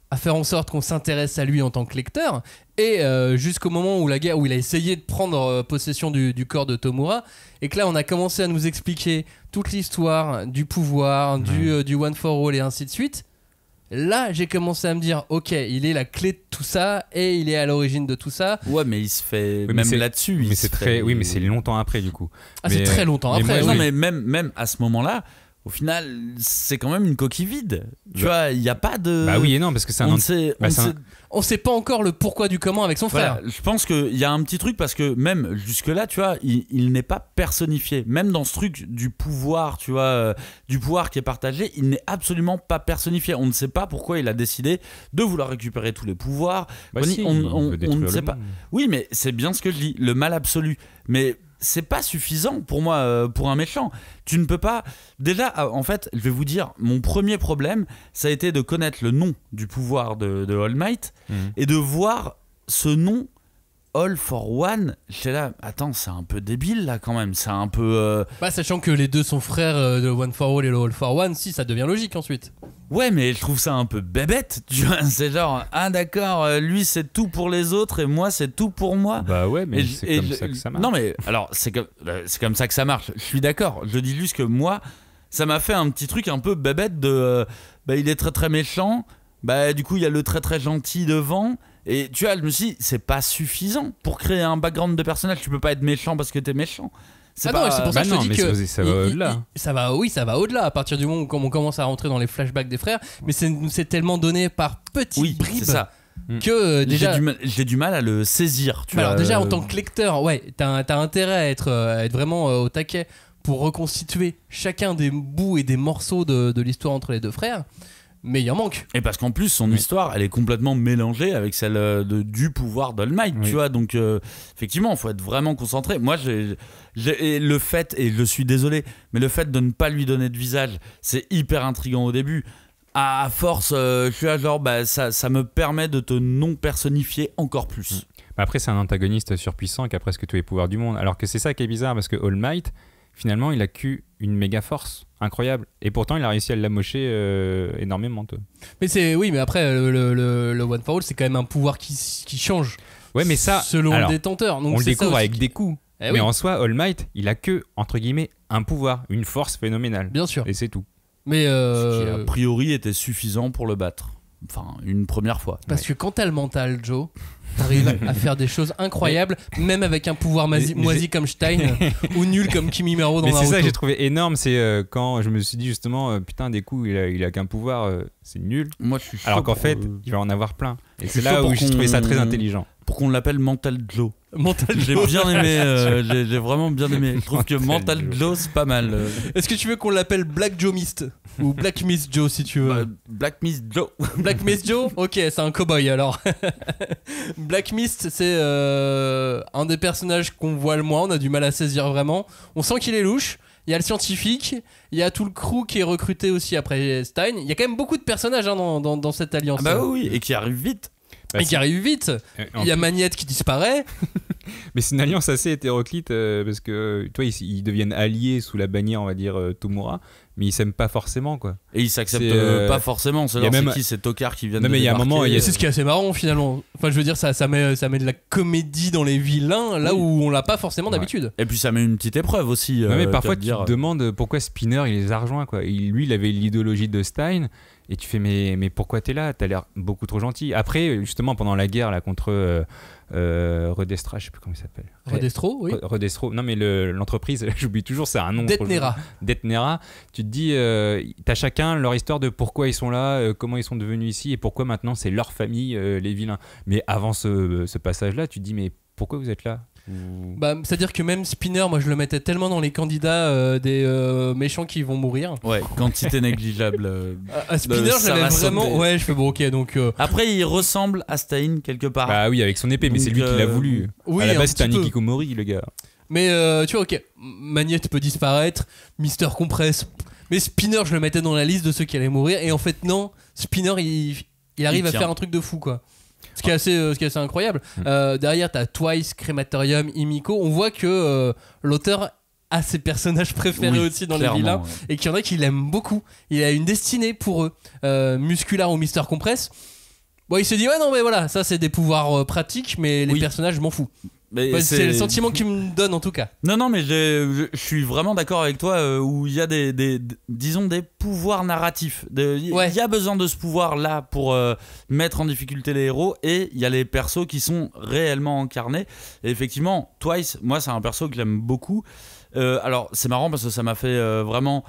à faire en sorte qu'on s'intéresse à lui en tant que lecteur, et jusqu'au moment où il a essayé de prendre possession du corps de Tomura, et que là on a commencé à nous expliquer toute l'histoire du pouvoir, du One for All et ainsi de suite. Là j'ai commencé à me dire ok, il est la clé de tout ça et il est à l'origine de tout ça. Ouais, mais il se fait Oui, même là-dessus. Mais c'est très, oui, mais c'est longtemps après du coup. Ah, c'est très longtemps après. Non, Oui. mais même à ce moment-là, au final, c'est quand même une coquille vide. Tu vois, il n'y a pas de. Bah oui et non, parce que c'est un. On sait pas encore le pourquoi du comment avec son frère. Voilà, je pense qu'il y a un petit truc parce que même jusque-là, tu vois, il n'est pas personnifié. Même dans ce truc du pouvoir, tu vois, du pouvoir qui est partagé, il n'est absolument pas personnifié. On ne sait pas pourquoi il a décidé de vouloir récupérer tous les pouvoirs. Bah si, on veut détruire ne sait le pas. monde. Oui, mais c'est bien ce que je dis, le mal absolu. Mais c'est pas suffisant pour moi, pour un méchant. Tu ne peux pas. Déjà, en fait, je vais vous dire, mon premier problème, ça a été de connaître le nom du pouvoir de All Might et de voir ce nom All for One. J'étais là, attends, c'est un peu débile là quand même. C'est un peu. Bah, sachant que les deux sont frères de One for All et le All for One, si ça devient logique ensuite. Ouais, mais je trouve ça un peu bébête. Tu vois, c'est genre, ah d'accord, lui c'est tout pour les autres et moi c'est tout pour moi. Bah ouais, mais c'est comme ça que ça marche. Non, mais alors, c'est comme ça que ça marche. Je suis d'accord. Je dis juste que moi, ça m'a fait un petit truc un peu bébête de. Il est très très méchant. Bah, du coup, il y a le très très gentil devant. Et tu vois, je me suis dit, c'est pas suffisant pour créer un background de personnage. Tu peux pas être méchant parce que t'es méchant. C'est pour ça que je te dis que ça va au-delà. Ça va au-delà à partir du moment où on commence à rentrer dans les flashbacks des frères, mais c'est tellement donné par petites bribes c'est ça. que déjà j'ai du mal à le saisir. Tu alors vois, déjà en tant que lecteur, ouais, t'as intérêt à être vraiment au taquet pour reconstituer chacun des bouts et des morceaux de l'histoire entre les deux frères. Mais il en manque. Et parce qu'en plus, son histoire, elle est complètement mélangée avec celle du pouvoir d'All Might, tu vois. Donc, effectivement, il faut être vraiment concentré. Moi, j'ai le fait, et je suis désolé, mais le fait de ne pas lui donner de visage, c'est hyper intriguant au début. À force, je suis là, genre, ça me permet de te non-personnifier encore plus. Après, c'est un antagoniste surpuissant qui a presque tous les pouvoirs du monde. Alors que c'est ça qui est bizarre, parce que All Might, finalement, il a qu'une méga force incroyable. Et pourtant, il a réussi à l'amocher énormément. Toi. Mais après, le One for All, c'est quand même un pouvoir qui change. Ouais, mais ça, selon le détenteur. Donc on le découvre ça avec des coups. Mais en soi, All Might, il a que, entre guillemets, un pouvoir, une force phénoménale. Bien sûr. Et c'est tout. Mais ce qui, a priori, était suffisant pour le battre. Enfin, une première fois. Parce que quand t'as le mental, Joe, t'arrives à faire des choses incroyables, même avec un pouvoir moisi comme Stein ou nul comme Kimimaro dans Naruto. Mais c'est ça que j'ai trouvé énorme, c'est quand je me suis dit justement, putain, des coups, il a qu'un pouvoir, c'est nul. Moi, je suis chaud. Alors qu'en fait, il va en avoir plein. Et c'est là où j'ai trouvé ça très intelligent. Pour qu'on l'appelle Mental Joe. Mental J'ai Joe. bien aimé, j'ai vraiment bien aimé. Je trouve que Mental Joe, c'est pas mal. Est-ce que tu veux qu'on l'appelle Black Joe Mist ou Black Miss Joe si tu veux? Black Miss Joe. Black Miss Joe. Ok, c'est un cowboy alors. Black Mist, c'est un des personnages qu'on voit le moins. On a du mal à saisir vraiment. On sent qu'il est louche. Il y a le scientifique, il y a tout le crew qui est recruté aussi après Stein. Il y a quand même beaucoup de personnages dans cette alliance. Ah bah oui, et qui arrive vite. Et qui arrive vite. Il y a Magnette qui disparaît. Mais c'est une alliance assez hétéroclite parce que toi ils deviennent alliés sous la bannière, on va dire Tomura, mais ils s'aiment pas forcément quoi. Et ils s'acceptent pas forcément. C'est qui ces tocards qui viennent de mais il y a un moment, c'est ce qui est assez marrant finalement. Enfin, je veux dire, ça met de la comédie dans les vilains là où on l'a pas forcément d'habitude. Et puis ça met une petite épreuve aussi. Mais parfois tu te demandes pourquoi Spinner il les a rejoints quoi. Lui il avait l'idéologie de Stein. Et tu fais mais pourquoi t'es là? T'as l'air beaucoup trop gentil. Après justement pendant la guerre là contre Redestra, je sais plus comment il s'appelle. Redestro, oui. Redestro. Non mais l'entreprise, j'oublie toujours, c'est un nom. Detnera. Tu te dis, t'as chacun leur histoire de pourquoi ils sont là, comment ils sont devenus ici et pourquoi maintenant c'est leur famille les vilains. Mais avant ce passage-là, tu te dis mais pourquoi vous êtes là? Bah, c'est-à-dire que même Spinner, moi je le mettais tellement dans les candidats des méchants qui vont mourir. Ouais, quantité négligeable. Spinner, ça j'avais va vraiment. sauter. Ouais, je fais bon, ok, donc. Après, il ressemble à Stein quelque part. Bah oui, avec son épée, mais Donc, c'est lui qui l'a voulu. oui, à la un base, c'était un petit peu. Hikikomori, le gars. Mais tu vois, ok, Magnette peut disparaître, Mister Compress. Mais Spinner, je le mettais dans la liste de ceux qui allaient mourir. Et en fait, non, Spinner, il arrive à tient. faire un truc de fou, quoi. Ce qui est assez incroyable. Derrière, t'as Twice, Crématorium, Himiko. On voit que l'auteur a ses personnages préférés Oui, aussi dans clairement, les vilains. ouais. Et qu'il y en a qui l'aiment beaucoup. Il a une destinée pour eux. Muscular ou Mister Compress. Bon, il se dit, ouais, non, mais voilà, ça c'est des pouvoirs pratiques, mais les Oui. personnages, je m'en fous. Mais Ouais, c'est le sentiment qu'il me donne en tout cas. Non, mais je suis vraiment d'accord avec toi où il y a disons des pouvoirs narratifs. Il Ouais. y a besoin de ce pouvoir-là pour mettre en difficulté les héros et il y a les persos qui sont réellement incarnés. Et effectivement, Twice, moi, c'est un perso que j'aime beaucoup. Alors, c'est marrant parce que ça m'a fait vraiment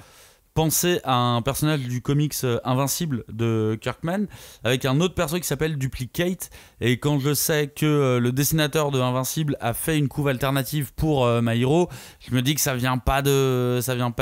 penser à un personnage du comics Invincible de Kirkman avec un autre perso qui s'appelle Duplicate, et quand je sais que le dessinateur de Invincible a fait une couve alternative pour My Hero, je me dis que ça vient pas de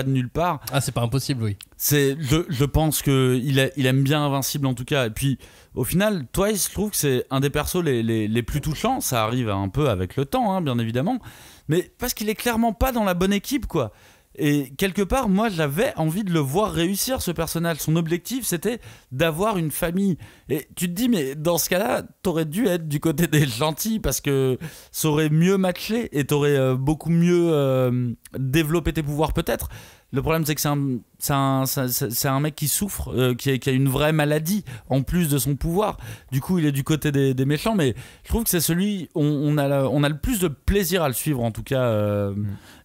nulle part. Ah, c'est pas impossible, oui. Je pense que il aime bien Invincible en tout cas. Et puis au final, Twice, je trouve que c'est un des persos les plus touchants. Ça arrive un peu avec le temps, hein, bien évidemment, mais parce qu'il est clairement pas dans la bonne équipe, quoi. Et quelque part, moi, j'avais envie de le voir réussir, ce personnage. Son objectif, c'était d'avoir une famille. Et tu te dis, mais dans ce cas-là, t'aurais dû être du côté des gentils parce que ça aurait mieux matché et t'aurais beaucoup mieux développé tes pouvoirs, peut-être. Le problème, c'est que c'est un mec qui souffre, qui a une vraie maladie en plus de son pouvoir. Du coup, il est du côté des méchants, mais je trouve que c'est celui on a le plus de plaisir à le suivre, en tout cas,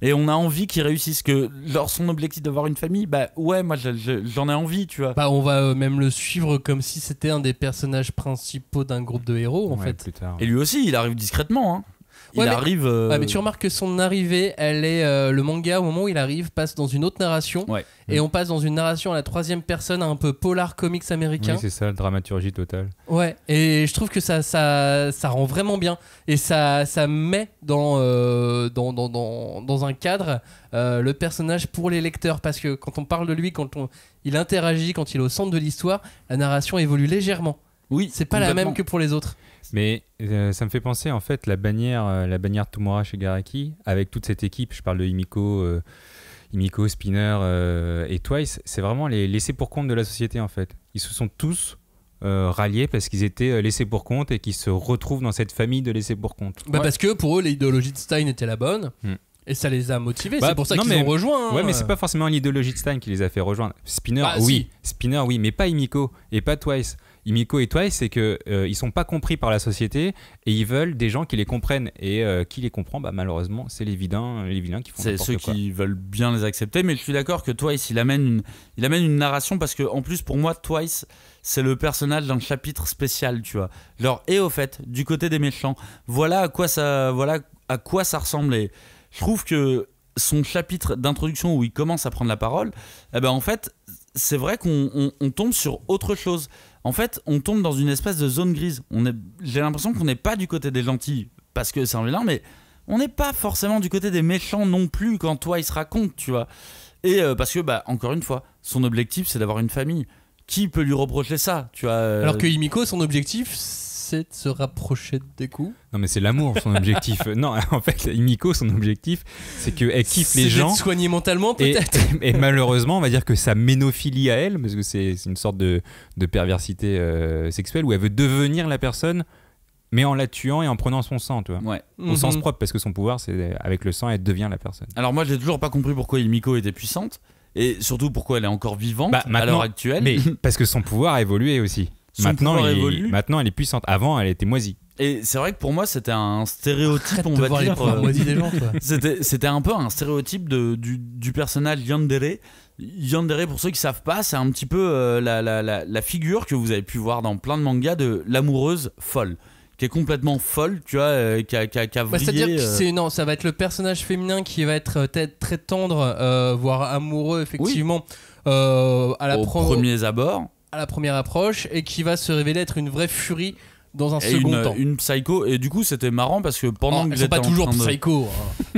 et on a envie qu'il réussisse. Que son objectif d'avoir une famille, bah ouais, moi j'en ai envie, tu vois. Bah, on va même le suivre comme si c'était un des personnages principaux d'un groupe de héros, en Ouais, fait. plus tard. Et lui aussi, il arrive discrètement, hein. Ouais, Il mais- arrive. Ouais, mais tu remarques que son arrivée, elle est le manga au moment où il arrive passe dans une autre narration, Ouais. et on passe dans une narration à la troisième personne, un peu polar comics américain. Oui, c'est ça, la dramaturgie totale. Ouais, et je trouve que ça rend vraiment bien, et ça met dans un cadre le personnage pour les lecteurs, parce que quand on parle de lui, il interagit, quand il est au centre de l'histoire, la narration évolue légèrement. Oui, C'est pas la complètement. même que pour les autres. Mais ça me fait penser, en fait, la bannière Tomura Shigaraki, avec toute cette équipe, je parle de Himiko, Spinner et Twice, c'est vraiment les laissés pour compte de la société, en fait. Ils se sont tous ralliés parce qu'ils étaient laissés pour compte et qu'ils se retrouvent dans cette famille de laissés pour compte. Bah, parce que pour eux, l'idéologie de Stein était la bonne. Et ça les a motivés, Bah, c'est pour ça non, qu'ils mais- ont rejoint. hein. Ouais, mais c'est pas forcément l'idéologie de Stein qui les a fait rejoindre. Spinner, Bah, oui. Spinner, oui, mais pas Himiko et pas Twice. Himiko et Twice, c'est que ils sont pas compris par la société et ils veulent des gens qui les comprennent. Et qui les comprend, bah, malheureusement, c'est les vilains qui font C'est n'importe ceux quoi. qui veulent bien les accepter, mais je suis d'accord que Twice, il amène une narration, parce que en plus, pour moi, Twice, c'est le personnage d'un chapitre spécial, tu vois. Genre, et au fait, du côté des méchants, voilà à quoi ça ressemble. Et je trouve que son chapitre d'introduction où il commence à prendre la parole, eh ben en fait, c'est vrai qu'on tombe sur autre chose. En fait, on tombe dans une espèce de zone grise. J'ai l'impression qu'on n'est pas du côté des gentils parce que c'est un vilain, mais on n'est pas forcément du côté des méchants non plus quand Twice raconte, tu vois. Et parce que, bah, encore une fois, son objectif, c'est d'avoir une famille. Qui peut lui reprocher ça, tu vois Alors que Himiko, son objectif, c'est de se rapprocher des coups. Non, mais c'est l'amour, son objectif. Non, en fait, Himiko, son objectif, c'est qu'elle kiffe les C'est gens. d'être soigné mentalement, Et, peut-être. et malheureusement, on va dire que sa ménophilie à elle, parce que c'est une sorte de perversité sexuelle où elle veut devenir la personne, mais en la tuant et en prenant son sang, tu vois. Ouais. Au sens propre, parce que son pouvoir, c'est avec le sang, elle devient la personne. Alors moi, j'ai toujours pas compris pourquoi Himiko était puissante, et surtout pourquoi elle est encore vivante Bah, à maintenant- l'heure actuelle. Mais parce que son pouvoir a évolué aussi. Son pouvoir évolue. Maintenant, elle est puissante. Avant, elle était moisie. Et c'est vrai que pour moi, c'était un stéréotype, Arrête on de va voir les dire. pouvoirs moisis des gens, toi. C'était un peu un stéréotype du personnage Yandere. Yandere, pour ceux qui savent pas, c'est un petit peu la figure que vous avez pu voir dans plein de mangas de l'amoureuse folle, qui est complètement folle, tu vois, qui a Bah, vrillé. c'est-à-dire que non, ça va être le personnage féminin qui va être très tendre, voire amoureux, effectivement, à la aux premiers abords. à la première approche, et qui va se révéler être une vraie furie dans un et second temps. une psycho, et du coup c'était marrant parce que pendant que Elles sont j'étais pas en toujours train de... psycho.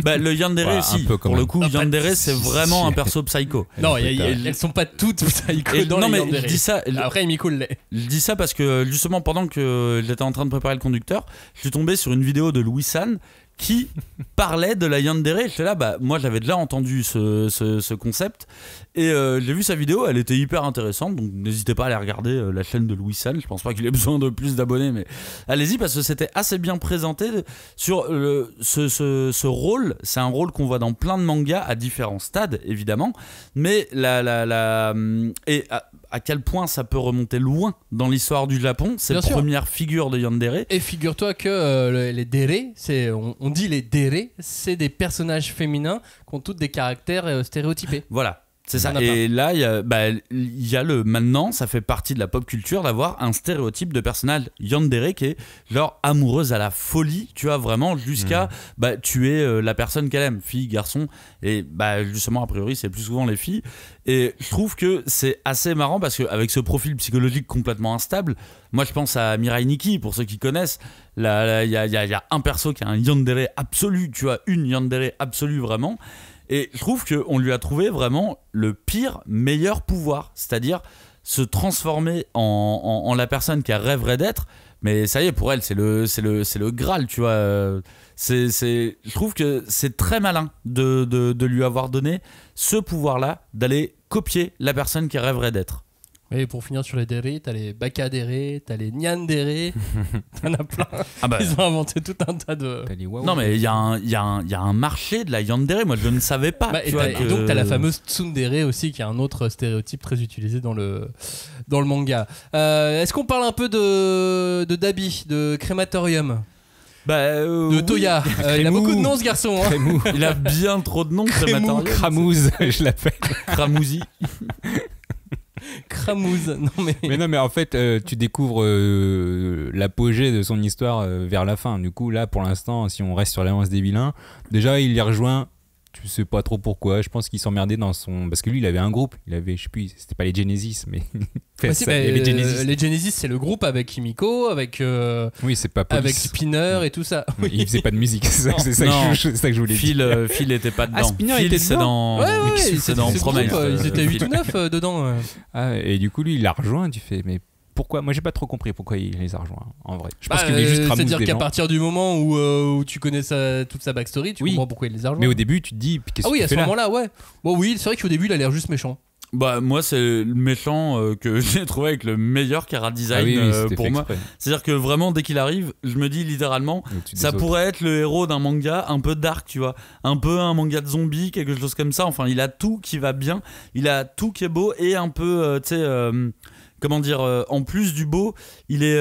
Bah, le yandere Ouais, aussi, un peu quand pour le même. coup, yandere c'est vraiment un perso psycho. Non, elles sont pas toutes psycho Et dans non les mais yandere. je dis ça, Après, Miko l'est. je dis ça parce que justement pendant que j'étais en train de préparer le conducteur, je suis tombé sur une vidéo de Louis San qui parlait de la yandere. J'étais là, bah moi j'avais déjà entendu ce concept et j'ai vu sa vidéo, elle était hyper intéressante, donc n'hésitez pas à aller regarder la chaîne de Louis San. Je pense pas qu'il ait besoin de plus d'abonnés, mais allez-y parce que c'était assez bien présenté sur ce rôle. C'est un rôle qu'on voit dans plein de mangas à différents stades évidemment, mais et à quel point ça peut remonter loin dans l'histoire du Japon, ces Bien sûr. premières figures de yandere. Et figure-toi que les dere, on dit les dere, c'est des personnages féminins qui ont toutes des caractères stéréotypés. Voilà. C'est ça. On en a Et là, il y a maintenant, ça fait partie de la pop culture d'avoir un stéréotype de personnage yandere qui est genre amoureuse à la folie, tu vois, vraiment jusqu'à tuer la personne qu'elle aime, fille, garçon. Et justement, a priori, c'est plus souvent les filles. Et je trouve que c'est assez marrant parce qu'avec ce profil psychologique complètement instable, moi je pense à Mirai Nikki, pour ceux qui connaissent. Il y a un perso qui a un yandere absolu, tu vois, une yandere absolue vraiment. Et je trouve qu'on lui a trouvé vraiment le meilleur pouvoir, c'est-à-dire se transformer en la personne qu'elle rêverait d'être. Mais ça y est, pour elle, c'est le Graal, tu vois. Je trouve que c'est très malin de lui avoir donné ce pouvoir-là, d'aller copier la personne qu'elle rêverait d'être. Et pour finir sur les dere, t'as les bakadere, t'as les nyandere, t'en as plein. Ils ont inventé tout un tas de... Non mais il y a un marché de la yandere, moi je ne savais pas. Et donc t'as la fameuse tsundere aussi, qui est un autre stéréotype très utilisé dans le manga. Est-ce qu'on parle un peu de Dabi, de Crématorium, de Toya? Il a beaucoup de noms, ce garçon. Hein. Il a bien trop de noms. Cramouze, je l'appelle. Cramouzi. Cramouze. Non mais en fait tu découvres l'apogée de son histoire vers la fin. Du coup là pour l'instant, si on reste sur l'avance des vilains, déjà il les rejoint. Tu sais pas trop pourquoi, je pense qu'il s'emmerdait dans son... Parce que lui il avait un groupe, il avait, je sais plus, c'était pas les Genesis mais... les Genesis c'est le groupe avec Kimiko, avec oui, c'est pas avec Spinner et tout ça. Oui. Il faisait pas de musique, c'est ça que je voulais dire. Phil était pas dedans. Spinner était dedans. C'est dans Promise. Ils étaient 8 ou 9 dedans. Et du coup lui il l'a rejoint, tu fais mais pourquoi? Moi j'ai pas trop compris pourquoi il les a rejoints en vrai. Je pense qu'il voulait juste ramouser des gens. C'est-à-dire qu'à partir du moment où tu connais toute sa backstory, tu comprends pourquoi il les a rejoints. Mais au début tu te dis qu'est-ce que tu fais là? Ah oui, à ce moment-là, ouais. Bon oui, c'est vrai qu'au début il a l'air juste méchant. Moi c'est le méchant que j'ai trouvé avec le meilleur chara design pour moi. C'est-à-dire que vraiment dès qu'il arrive, je me dis littéralement ça pourrait être le héros d'un manga un peu dark, tu vois, un peu un manga de zombies, quelque chose comme ça. Enfin il a tout qui va bien, il a tout qui est beau et un peu tu sais comment dire, en plus du beau, il est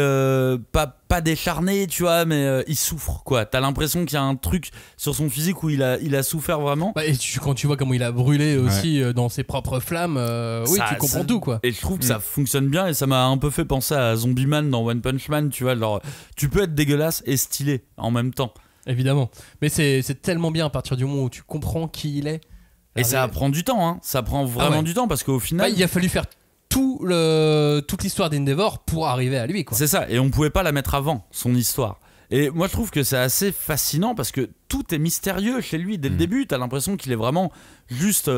pas décharné, tu vois, mais il souffre, quoi. T'as l'impression qu'il y a un truc sur son physique où il a souffert vraiment. Et quand tu vois comment il a brûlé aussi dans ses propres flammes, tu comprends tout, quoi. Et je trouve que ça fonctionne bien et ça m'a un peu fait penser à Zombie Man dans One Punch Man, tu vois. Genre, tu peux être dégueulasse et stylé en même temps. Évidemment. Mais c'est tellement bien à partir du moment où tu comprends qui il est. Et ça prend du temps, hein. Ça prend vraiment du temps parce qu'au final. Il a fallu faire toute l'histoire d'Endeavor pour arriver à lui, quoi. C'est ça, et on pouvait pas la mettre avant son histoire. Et moi je trouve que c'est assez fascinant parce que tout est mystérieux chez lui dès le début. T'as l'impression qu'il est vraiment juste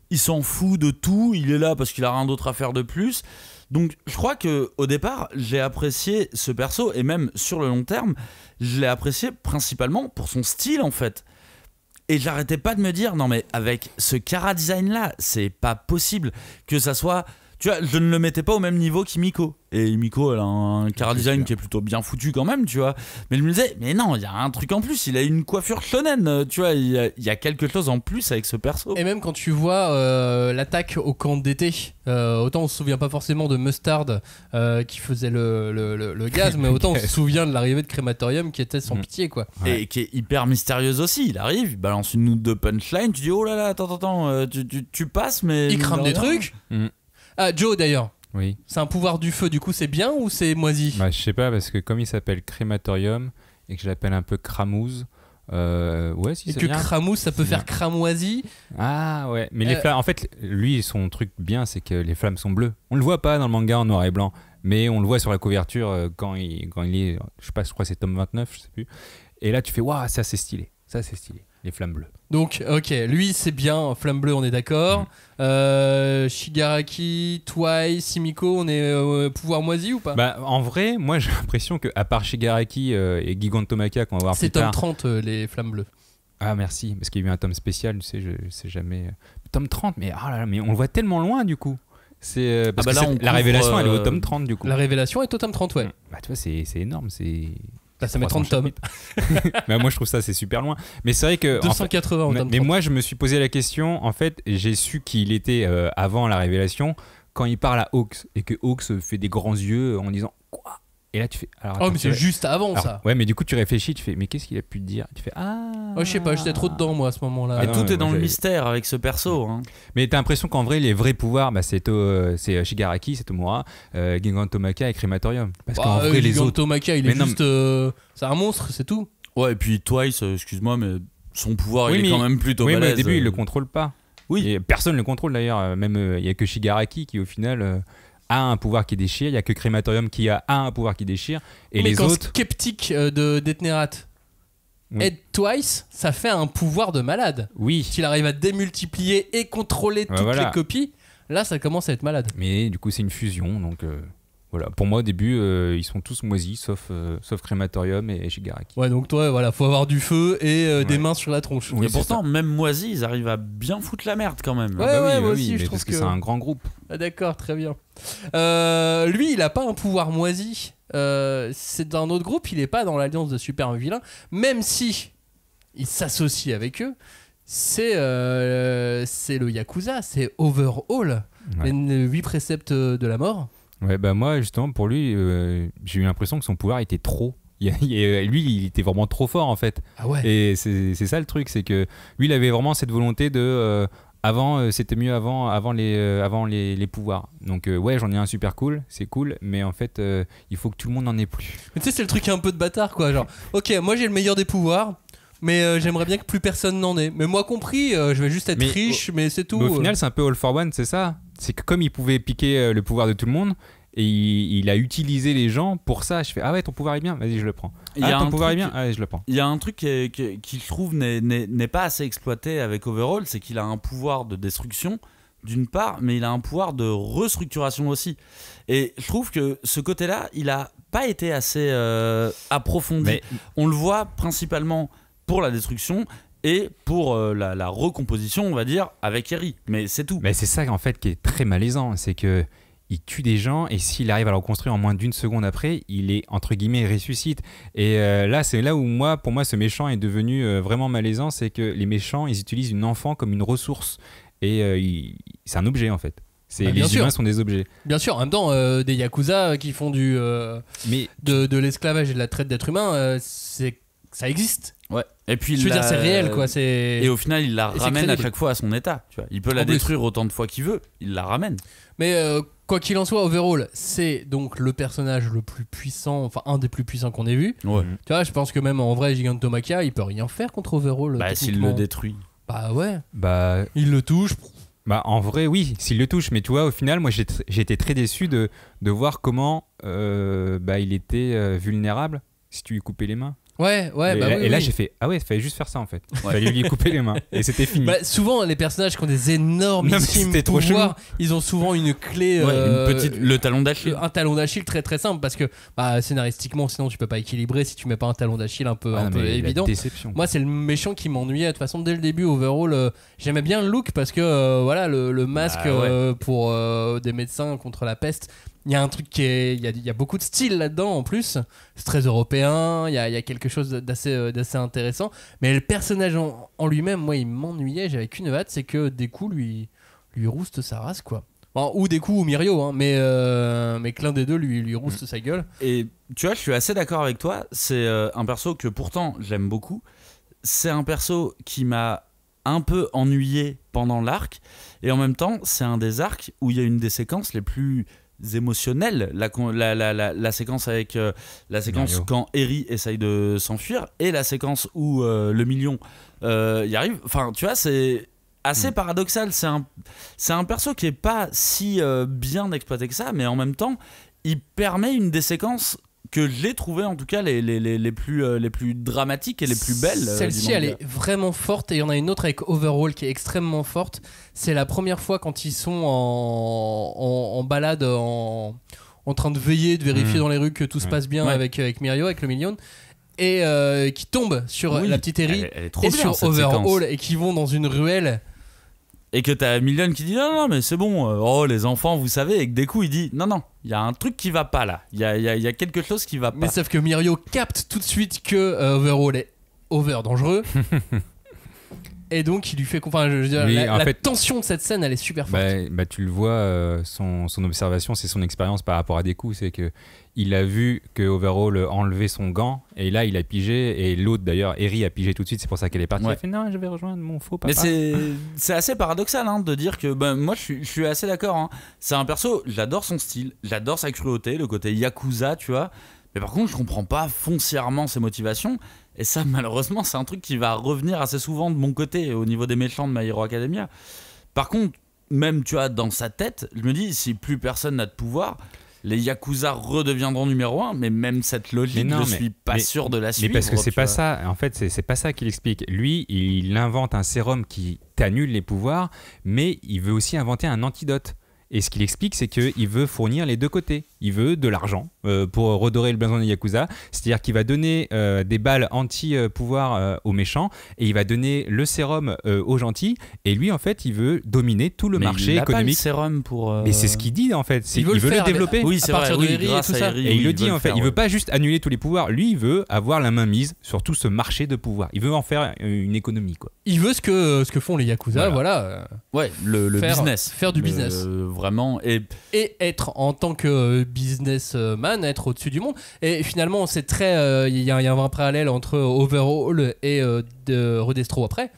il s'en fout de tout, il est là parce qu'il a rien d'autre à faire de plus. Donc je crois que au départ j'ai apprécié ce perso et même sur le long terme je l'ai apprécié principalement pour son style en fait. Et j'arrêtais pas de me dire non mais avec ce chara design là c'est pas possible que ça soit... Tu vois, je ne le mettais pas au même niveau qu'Himiko. Et Himiko, elle a un chara design qui est plutôt bien foutu quand même, tu vois. Mais je me disais, mais non, il y a un truc en plus. Il a une coiffure shonen, tu vois. Il y a quelque chose en plus avec ce perso. Et même quand tu vois l'attaque au camp d'été, autant on se souvient pas forcément de Mustard qui faisait le gaz, mais autant on se souvient de l'arrivée de Crématorium qui était sans pitié, quoi. Ouais. Et qui est hyper mystérieuse aussi. Il arrive, il balance une note de punchline. Tu dis, oh là là, attends, tu passes, mais. Il crame des trucs. Ah, Joe d'ailleurs. Oui. C'est un pouvoir du feu, du coup c'est bien ou c'est moisi? Je sais pas, parce que comme il s'appelle Crématorium et que je l'appelle un peu Cramouze, Ouais, si Et c'est que bien. cramousse, ça peut C'est faire bien. cramoisi. Ah ouais, mais les flammes, en fait, lui, son truc bien, c'est que les flammes sont bleues. On le voit pas dans le manga en noir et blanc, mais on le voit sur la couverture quand il est, je sais pas, je crois que c'est tome 29, je sais plus. Et là, tu fais, waouh, ça c'est stylé, les flammes bleues. Donc, ok, lui c'est bien, Flamme Bleue, on est d'accord. Shigaraki, Twice, Simiko, on est pouvoir moisi ou pas? Bah, en vrai, moi j'ai l'impression que à part Shigaraki et Gigantomachia qu'on va voir C'est plus tome tard. 30, les Flammes Bleues. Ah merci, parce qu'il y a eu un tome spécial, tu sais, je sais jamais. Tome 30, mais, oh là là, mais on le voit tellement loin du coup. C'est parce bah que là, on la couvre, révélation elle est au tome 30 du coup. La révélation est au tome 30, ouais. Bah tu vois, c'est énorme, c'est. Là, ça met 30 tomes. Bah, moi je trouve ça c'est super loin. Mais c'est vrai que. 280 au tome 30. Mais moi je me suis posé la question, en fait, j'ai su qu'il était avant la révélation quand il parle à Hawks et que Hawks fait des grands yeux en disant quoi. Et là tu fais. Alors, Oh, attends, mais c'est juste avant alors, ça. Ouais, mais du coup tu réfléchis, tu fais mais qu'est-ce qu'il a pu te dire? Tu fais ah. Oh, je sais pas, j'étais trop dedans moi à ce moment-là. Et non, tout mais est dans moi, le j'avais- mystère avec ce perso. Hein. Mais t'as l'impression qu'en vrai les vrais pouvoirs bah, c'est Shigaraki, c'est Tomura, Gigantomachia et Crématorium. Parce qu'en vrai les autres. Gigantomachia, il est Mais non, juste. C'est un monstre, c'est tout. Ouais, et puis Twice, excuse-moi, mais son pouvoir Oui, il mais- est quand même plutôt Oui, mais balèze. au début il le contrôle pas. Oui. Et personne le contrôle d'ailleurs. Même il y a que Shigaraki qui au final a un pouvoir qui déchire. Il y a que Crématorium qui a un pouvoir qui déchire. Et mais les quand autres. Skeptic de Detnerat Oui. aide Twice, ça fait un pouvoir de malade. Oui. S'il arrive à démultiplier et contrôler toutes voilà. les copies, là ça commence à être malade. Mais du coup c'est une fusion donc. Voilà. Pour moi au début ils sont tous moisis sauf Crématorium et Shigaraki. Ouais, donc toi, voilà, faut avoir du feu et des Ouais. mains sur la tronche. Oui, Et c'est pourtant, même moisi, ils arrivent à bien foutre la merde quand même. Ouais, Ah bah ouais, oui, moi bah aussi, oui, je mais trouve parce que que- c'est un grand groupe. Ah, d'accord, très bien. Lui, il a pas un pouvoir moisi. C'est d'un autre groupe, il est pas dans l'alliance de super vilains, même si il s'associe avec eux. C'est le Yakuza, c'est Overhaul, Ouais. les 8 préceptes de la mort. Ouais, bah moi justement pour lui j'ai eu l'impression que son pouvoir était trop. Lui il était vraiment trop fort en fait. Ah ouais. Et c'est ça le truc, c'est que lui il avait vraiment cette volonté de avant c'était mieux avant les pouvoirs. Donc ouais j'en ai un super cool, c'est cool, mais en fait il faut que tout le monde en ait plus. Mais tu sais, c'est le truc un peu de bâtard, quoi. Genre, ok, moi j'ai le meilleur des pouvoirs, mais j'aimerais bien que plus personne n'en ait. Mais moi compris, je vais juste être Mais riche, mais c'est tout. Mais au final c'est un peu all for one, c'est ça. C'est que comme il pouvait piquer le pouvoir de tout le monde, et il a utilisé les gens pour ça. Je fais ah ouais ton pouvoir est bien, vas-y je le prends. Il y a ton un pouvoir est truc- bien, allez je le prends. Il y a un truc qui, je trouve, n'est pas assez exploité avec Overhaul, c'est qu'il a un pouvoir de destruction, d'une part, mais il a un pouvoir de restructuration aussi. Et je trouve que ce côté-là, il a pas été assez approfondi. Mais On le voit principalement pour la destruction et pour la recomposition, on va dire, avec Eri. Mais c'est tout. mais c'est ça en fait qui est très malaisant, c'est que il tue des gens et s'il arrive à le reconstruire en moins d'une seconde après, il est entre guillemets ressuscite. Et là, c'est là où pour moi, ce méchant est devenu vraiment malaisant, c'est que les méchants, ils utilisent une enfant comme une ressource et c'est un objet en fait. Bah, bien les sûr. humains sont des objets. Bien sûr, en même temps, des Yakuza qui font Mais de l'esclavage et de la traite d'êtres humains, ça existe. Ouais. Et puis Je veux dire, c'est réel, quoi. Et au final, il la Et c'est ramène à crédible. chaque fois à son état. Tu vois. Il peut la En plus. détruire autant de fois qu'il veut. Il la ramène. Mais quoi qu'il en soit, Overhaul, c'est donc le personnage le plus puissant, enfin un des plus puissants qu'on ait vu. Ouais. Tu vois, je pense que même en vrai, Gigantomachia, il peut rien faire contre Overhaul. Bah, s'il techniquement. le détruit. Bah ouais, bah il le touche. en vrai oui, s'il le touche, mais tu vois au final moi j'ai été très déçu de voir comment il était vulnérable si tu lui coupais les mains. Ouais, et bah là, oui. et là, oui. j'ai fait ah ouais, il fallait juste faire ça en fait. Il fallait lui couper les mains et c'était fini. Bah, souvent, les personnages qui ont des énormes Non, mais c'était trop pouvoirs, ils ont souvent une clé, le talon d'Achille. un talon d'Achille très très simple parce que scénaristiquement, sinon tu peux pas équilibrer si tu mets pas un talon d'Achille un peu, Ah, un non, peu mais la évident. déception. Moi, c'est le méchant qui m'ennuyait. De toute façon, dès le début, Overhaul, j'aimais bien le look parce que voilà, le masque pour des médecins contre la peste. Il y a un truc qui est. Il y a beaucoup de style là-dedans en plus. C'est très européen. Il y a quelque chose d'assez intéressant. Mais le personnage en lui-même, moi, il m'ennuyait. J'avais qu'une hâte, c'est que Deku lui rouste sa race, quoi. Bon, ou Deku ou Mirio, hein, mais que l'un des deux lui rouste sa gueule. Et tu vois, je suis assez d'accord avec toi. C'est un perso que pourtant j'aime beaucoup. C'est un perso qui m'a un peu ennuyé pendant l'arc. Et en même temps, c'est un des arcs où il y a une des séquences les plus émotionnelles, la séquence avec la séquence Mario. quand Eri essaye de s'enfuir et la séquence où le million y arrive. Enfin, tu vois, c'est assez paradoxal. C'est un perso qui est pas si bien exploité que ça, mais en même temps, il permet une des séquences que j'ai trouvé en tout cas les plus dramatiques et les plus belles. Celle-ci, elle est vraiment forte, et il y en a une autre avec Overhaul qui est extrêmement forte. C'est la première fois quand ils sont en balade, en train de veiller, de vérifier dans les rues que tout se passe bien avec Mirio, avec le million, et qui tombent sur la petite Eri elle est trop et bien, sur cette Overhaul, séquence. et qui vont dans une ruelle. Et que t'as Million qui dit non mais c'est bon, oh les enfants vous savez, et que des coups il dit non il y a un truc qui va pas là, il y a quelque chose qui va pas. Mais sauf que Mirio capte tout de suite que Overhaul est dangereux. Et donc il lui fait enfin, je veux dire, Oui, la fait, tension de cette scène elle est super forte. Bah, tu le vois, son observation, c'est son expérience par rapport à des coups, c'est que il a vu que Overhaul enlevait son gant, et là il a pigé, et l'autre d'ailleurs, Eri, a pigé tout de suite, c'est pour ça qu'elle est partie. Elle a fait non, je vais rejoindre mon faux papa. Mais c'est assez paradoxal de dire que moi je suis assez d'accord. C'est un perso, j'adore son style, j'adore sa cruauté, le côté yakuza, tu vois. Mais par contre, je comprends pas foncièrement ses motivations. Et ça, malheureusement, c'est un truc qui va revenir assez souvent de mon côté au niveau des méchants de My Hero Academia. Par contre, même, tu vois, dans sa tête, je me dis, si plus personne n'a de pouvoir, les Yakuza redeviendront numéro 1. Mais même cette logique, je suis pas sûr de la suivre. Mais parce que c'est pas ça. En fait, c'est pas ça qu'il explique. Lui, il invente un sérum qui t'annule les pouvoirs, mais il veut aussi inventer un antidote. Et ce qu'il explique, c'est qu'il veut fournir les deux côtés. Il veut de l'argent pour redorer le blason des Yakuza. C'est-à-dire qu'il va donner des balles anti-pouvoir aux méchants, et il va donner le sérum aux gentils. Et lui, en fait, il veut dominer tout le marché économique. Pas le sérum pour. Mais c'est ce qu'il dit, en fait. Il veut le développer. Oui, c'est à partir vrai, de Eri et tout ça. Et il le dit, en fait. Il veut pas juste annuler tous les pouvoirs. Lui, il veut avoir la main mise sur tout ce marché de pouvoir. Il veut en faire une économie, quoi. Il veut ce que font les Yakuza, voilà. Ouais, le business. Faire du business. Vraiment. Et être en tant que businessman, être au-dessus du monde. Et finalement, c'est très. Il y a un vrai parallèle entre Overhaul et de Redestro après.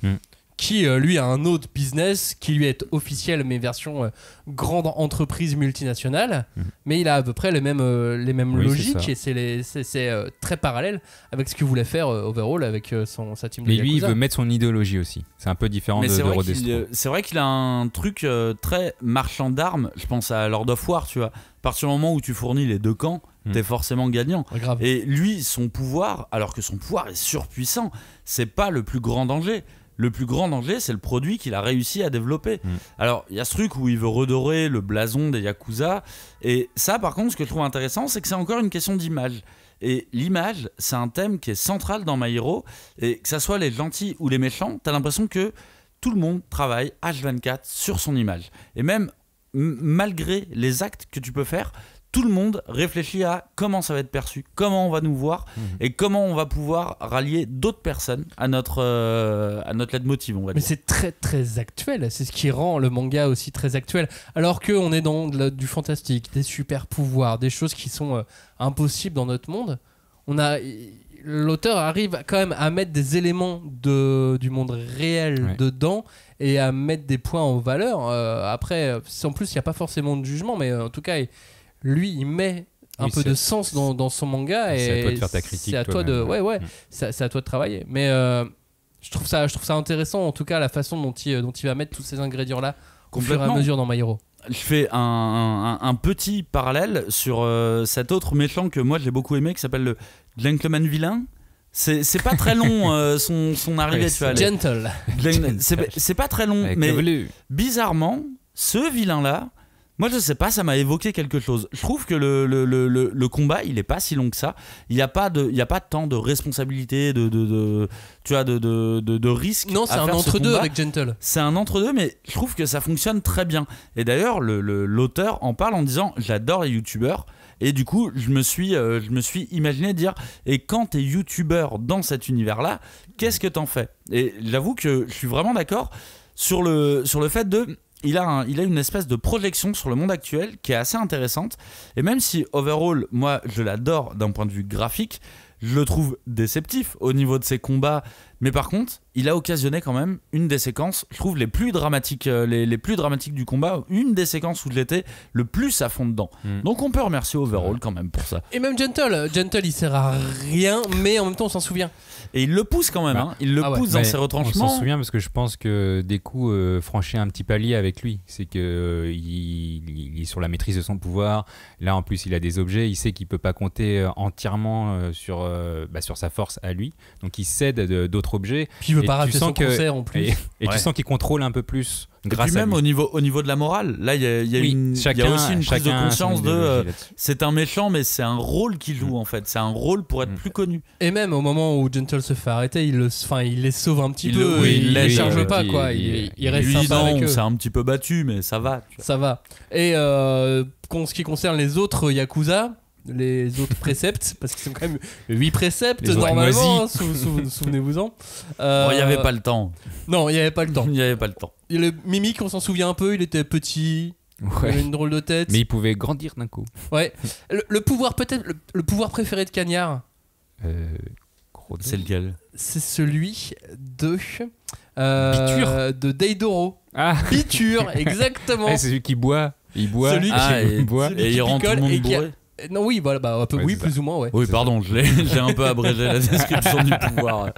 Qui lui a un autre business qui lui est officiel, mais version grande entreprise multinationale. Mais il a à peu près les mêmes logiques, et c'est très parallèle avec ce que voulait faire Overhaul avec sa team de Mais Yakuza. lui, il veut mettre son idéologie aussi. C'est un peu différent de Redestro. C'est vrai qu'il a un truc très marchand d'armes. Je pense à Lord of War, tu vois. À partir du moment où tu fournis les deux camps, t'es forcément gagnant. Grave. Et lui, son pouvoir, alors que son pouvoir est surpuissant, c'est pas le plus grand danger. Le plus grand danger, c'est le produit qu'il a réussi à développer. Alors, il y a ce truc où il veut redorer le blason des Yakuza. Et ça, par contre, ce que je trouve intéressant, c'est que c'est encore une question d'image. Et l'image, c'est un thème qui est central dans My Hero. Et que ça soit les gentils ou les méchants, t'as l'impression que tout le monde travaille H24 sur son image. Et même malgré les actes que tu peux faire, tout le monde réfléchit à comment ça va être perçu, comment on va nous voir, et comment on va pouvoir rallier d'autres personnes à notre leitmotiv, on va dire. Mais c'est très très actuel, c'est ce qui rend le manga aussi très actuel. Alors qu'on est dans du fantastique, des super pouvoirs, des choses qui sont impossibles dans notre monde, l'auteur arrive quand même à mettre des éléments du monde réel dedans, et à mettre des points en valeur. Après, en plus, il n'y a pas forcément de jugement, mais en tout cas, lui, il met un peu de sens dans son manga, et c'est à toi de faire ta critique. C'est à toi c'est à toi de travailler. Mais je trouve ça intéressant, en tout cas, la façon dont il va mettre tous ces ingrédients là au fur et à mesure dans My Hero. Je fais un petit parallèle sur cet autre méchant que moi j'ai beaucoup aimé, qui s'appelle le Gentleman Villain. C'est pas très long son arrivée, tu vois. Gentle. C'est pas très long, mais bizarrement, ce vilain là, moi je sais pas, ça m'a évoqué quelque chose. Je trouve que le combat, il est pas si long que ça. Il y a pas tant de responsabilité, tu vois, de risque. Non, c'est un entre-deux avec Gentle. C'est un entre-deux, mais je trouve que ça fonctionne très bien. Et d'ailleurs, l'auteur en parle en disant, j'adore les youtubeurs. Et du coup, je me suis imaginé dire, et quand t'es youtubeur dans cet univers-là, qu'est-ce que t'en fais? Et j'avoue que je suis vraiment d'accord sur le fait de... Il a une espèce de projection sur le monde actuel qui est assez intéressante. Et même si Overhaul, moi, je l'adore d'un point de vue graphique, je le trouve déceptif au niveau de ses combats, mais par contre, il a occasionné quand même une des séquences, je trouve, les plus dramatiques du combat, une des séquences où je l'étais le plus à fond dedans. Donc on peut remercier Overall quand même pour ça. Et même Gentle, il sert à rien, mais en même temps on s'en souvient. Et il le pousse quand même, il le pousse dans ses retranchements. On s'en souvient parce que je pense que Deku franchit un petit palier avec lui. C'est que il est sur la maîtrise de son pouvoir. Là en plus il a des objets, il sait qu'il peut pas compter entièrement sur sa force à lui. Donc il cède d'autres objets. Puis il veut pas rater son concert en plus. Et tu sens qu'il contrôle un peu plus. Et puis même au niveau de la morale, là il y a aussi une prise de conscience de c'est un méchant mais c'est un rôle qu'il joue en fait, c'est un rôle pour être plus connu. Et même au moment où Gentle se fait arrêter, il les sauve un petit peu, il les charge pas quoi, il reste sympa avec eux. On s'est un petit peu battu mais ça va. Ça va. Et ce qui concerne les autres Yakuza, les autres préceptes, parce qu'ils sont quand même 8 préceptes normalement, souvenez-vous-en. Il n'y avait pas le temps. Non, il n'y avait pas le temps. Il n'y avait pas le temps. Et le Mimic, on s'en souvient un peu, il était petit, il avait une drôle de tête. Mais il pouvait grandir d'un coup. Ouais. Le pouvoir, peut-être, le pouvoir préféré de Cagnard, c'est lequel ? C'est celui de Biture de Deidoro. Ah. Biture, exactement. C'est celui qui boit. Il boit. Celui qui boit. Et il rend tout le monde bourré. Non, oui, voilà, un peu, oui, plus ou moins, ouais. Oui, pardon, j'ai un peu abrégé la description du pouvoir.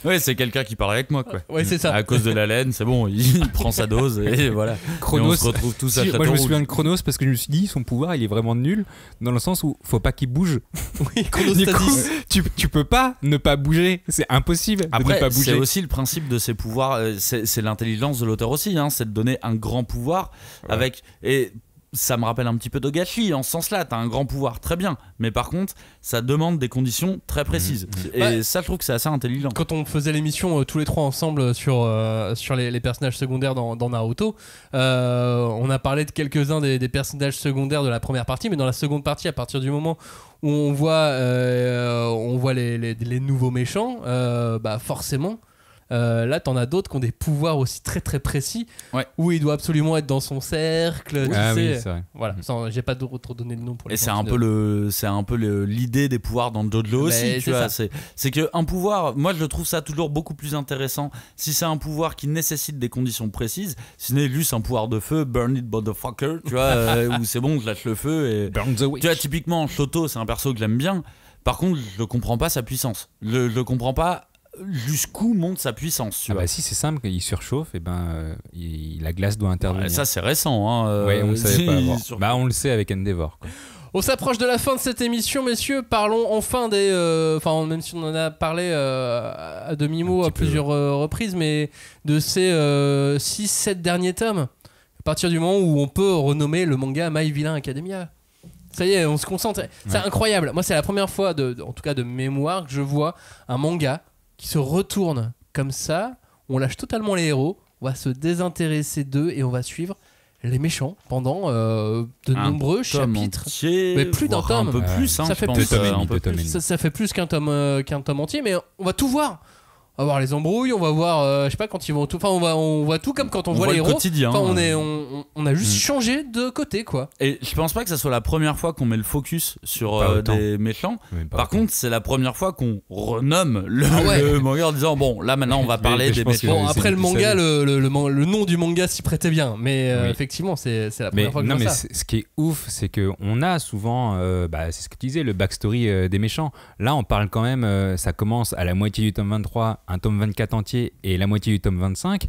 Ouais, c'est quelqu'un qui parle avec moi, quoi. Ouais, c'est ça. À cause de la laine, c'est bon, il prend sa dose et voilà. Chronos, et on se retrouve tous à Châteauroux. Moi, je me souviens de Chronos parce que je me suis dit, son pouvoir, il est vraiment nul, dans le sens où faut pas qu'il bouge. Oui, Chronostasis. Tu peux pas ne pas bouger, c'est impossible de ne pas bouger. C'est aussi le principe de ces pouvoirs, c'est l'intelligence de l'auteur aussi, c'est de donner un grand pouvoir avec. Et ça me rappelle un petit peu Togashi en ce sens-là, t'as un grand pouvoir, très bien, mais par contre ça demande des conditions très précises et ça je trouve que c'est assez intelligent. Quand on faisait l'émission tous les trois ensemble sur les personnages secondaires dans Naruto, on a parlé de quelques-uns des personnages secondaires de la première partie, mais dans la seconde partie, à partir du moment où on voit les nouveaux méchants, forcément là t'en as d'autres qui ont des pouvoirs aussi très très précis, où il doit absolument être dans son cercle, oui, c'est vrai. Voilà, j'ai pas trop donné de nom pour les. Et c'est un peu l'idée des pouvoirs dans JoJo aussi, tu vois. C'est que un pouvoir, moi je trouve ça toujours beaucoup plus intéressant si c'est un pouvoir qui nécessite des conditions précises, si ce n'est juste un pouvoir de feu, burn it motherfucker, tu vois, où c'est bon, je lâche le feu et burn the witch. Tu vois, typiquement Shoto, c'est un perso que j'aime bien. Par contre, je comprends pas sa puissance. Je comprends pas jusqu'où monte sa puissance, tu vois. Si, c'est simple, il surchauffe, et la glace doit intervenir. Ça c'est récent, ouais, on le savait pas avant. On le sait avec Endeavor, quoi. On s'approche de la fin de cette émission, messieurs. Parlons enfin même si on en a parlé à demi-mot à plusieurs reprises, mais de ces 6-7 derniers tomes, à partir du moment où on peut renommer le manga My Villain Academia. Ça y est, on se concentre. C'est incroyable. Moi, c'est la première fois, en tout cas de mémoire, que je vois un manga qui se retourne comme ça. On lâche totalement les héros, on va se désintéresser d'eux et on va suivre les méchants pendant de nombreux chapitres. Entier, mais plus d'un tome, un peu plus, ça fait plus, ça fait plus qu'un tome entier, mais on va tout voir. On va voir les embrouilles, on va voir, je sais pas, quand ils vont tout. Enfin, on voit tout comme quand on voit les héros. Quotidien. Enfin, on a juste changé de côté, quoi. Et je pense pas que ça soit la première fois qu'on met le focus sur des méchants. Par contre, c'est la première fois qu'on renomme le manga en disant bon, là maintenant on va parler des méchants. Bon, après le manga, le nom du manga s'y prêtait bien, mais effectivement, c'est la première fois que non, je vois ça. Ce qui est ouf, c'est qu'on a souvent, c'est ce que tu disais, le backstory des méchants. Là, on parle quand même, ça commence à la moitié du tome 23. Un tome 24 entier et la moitié du tome 25,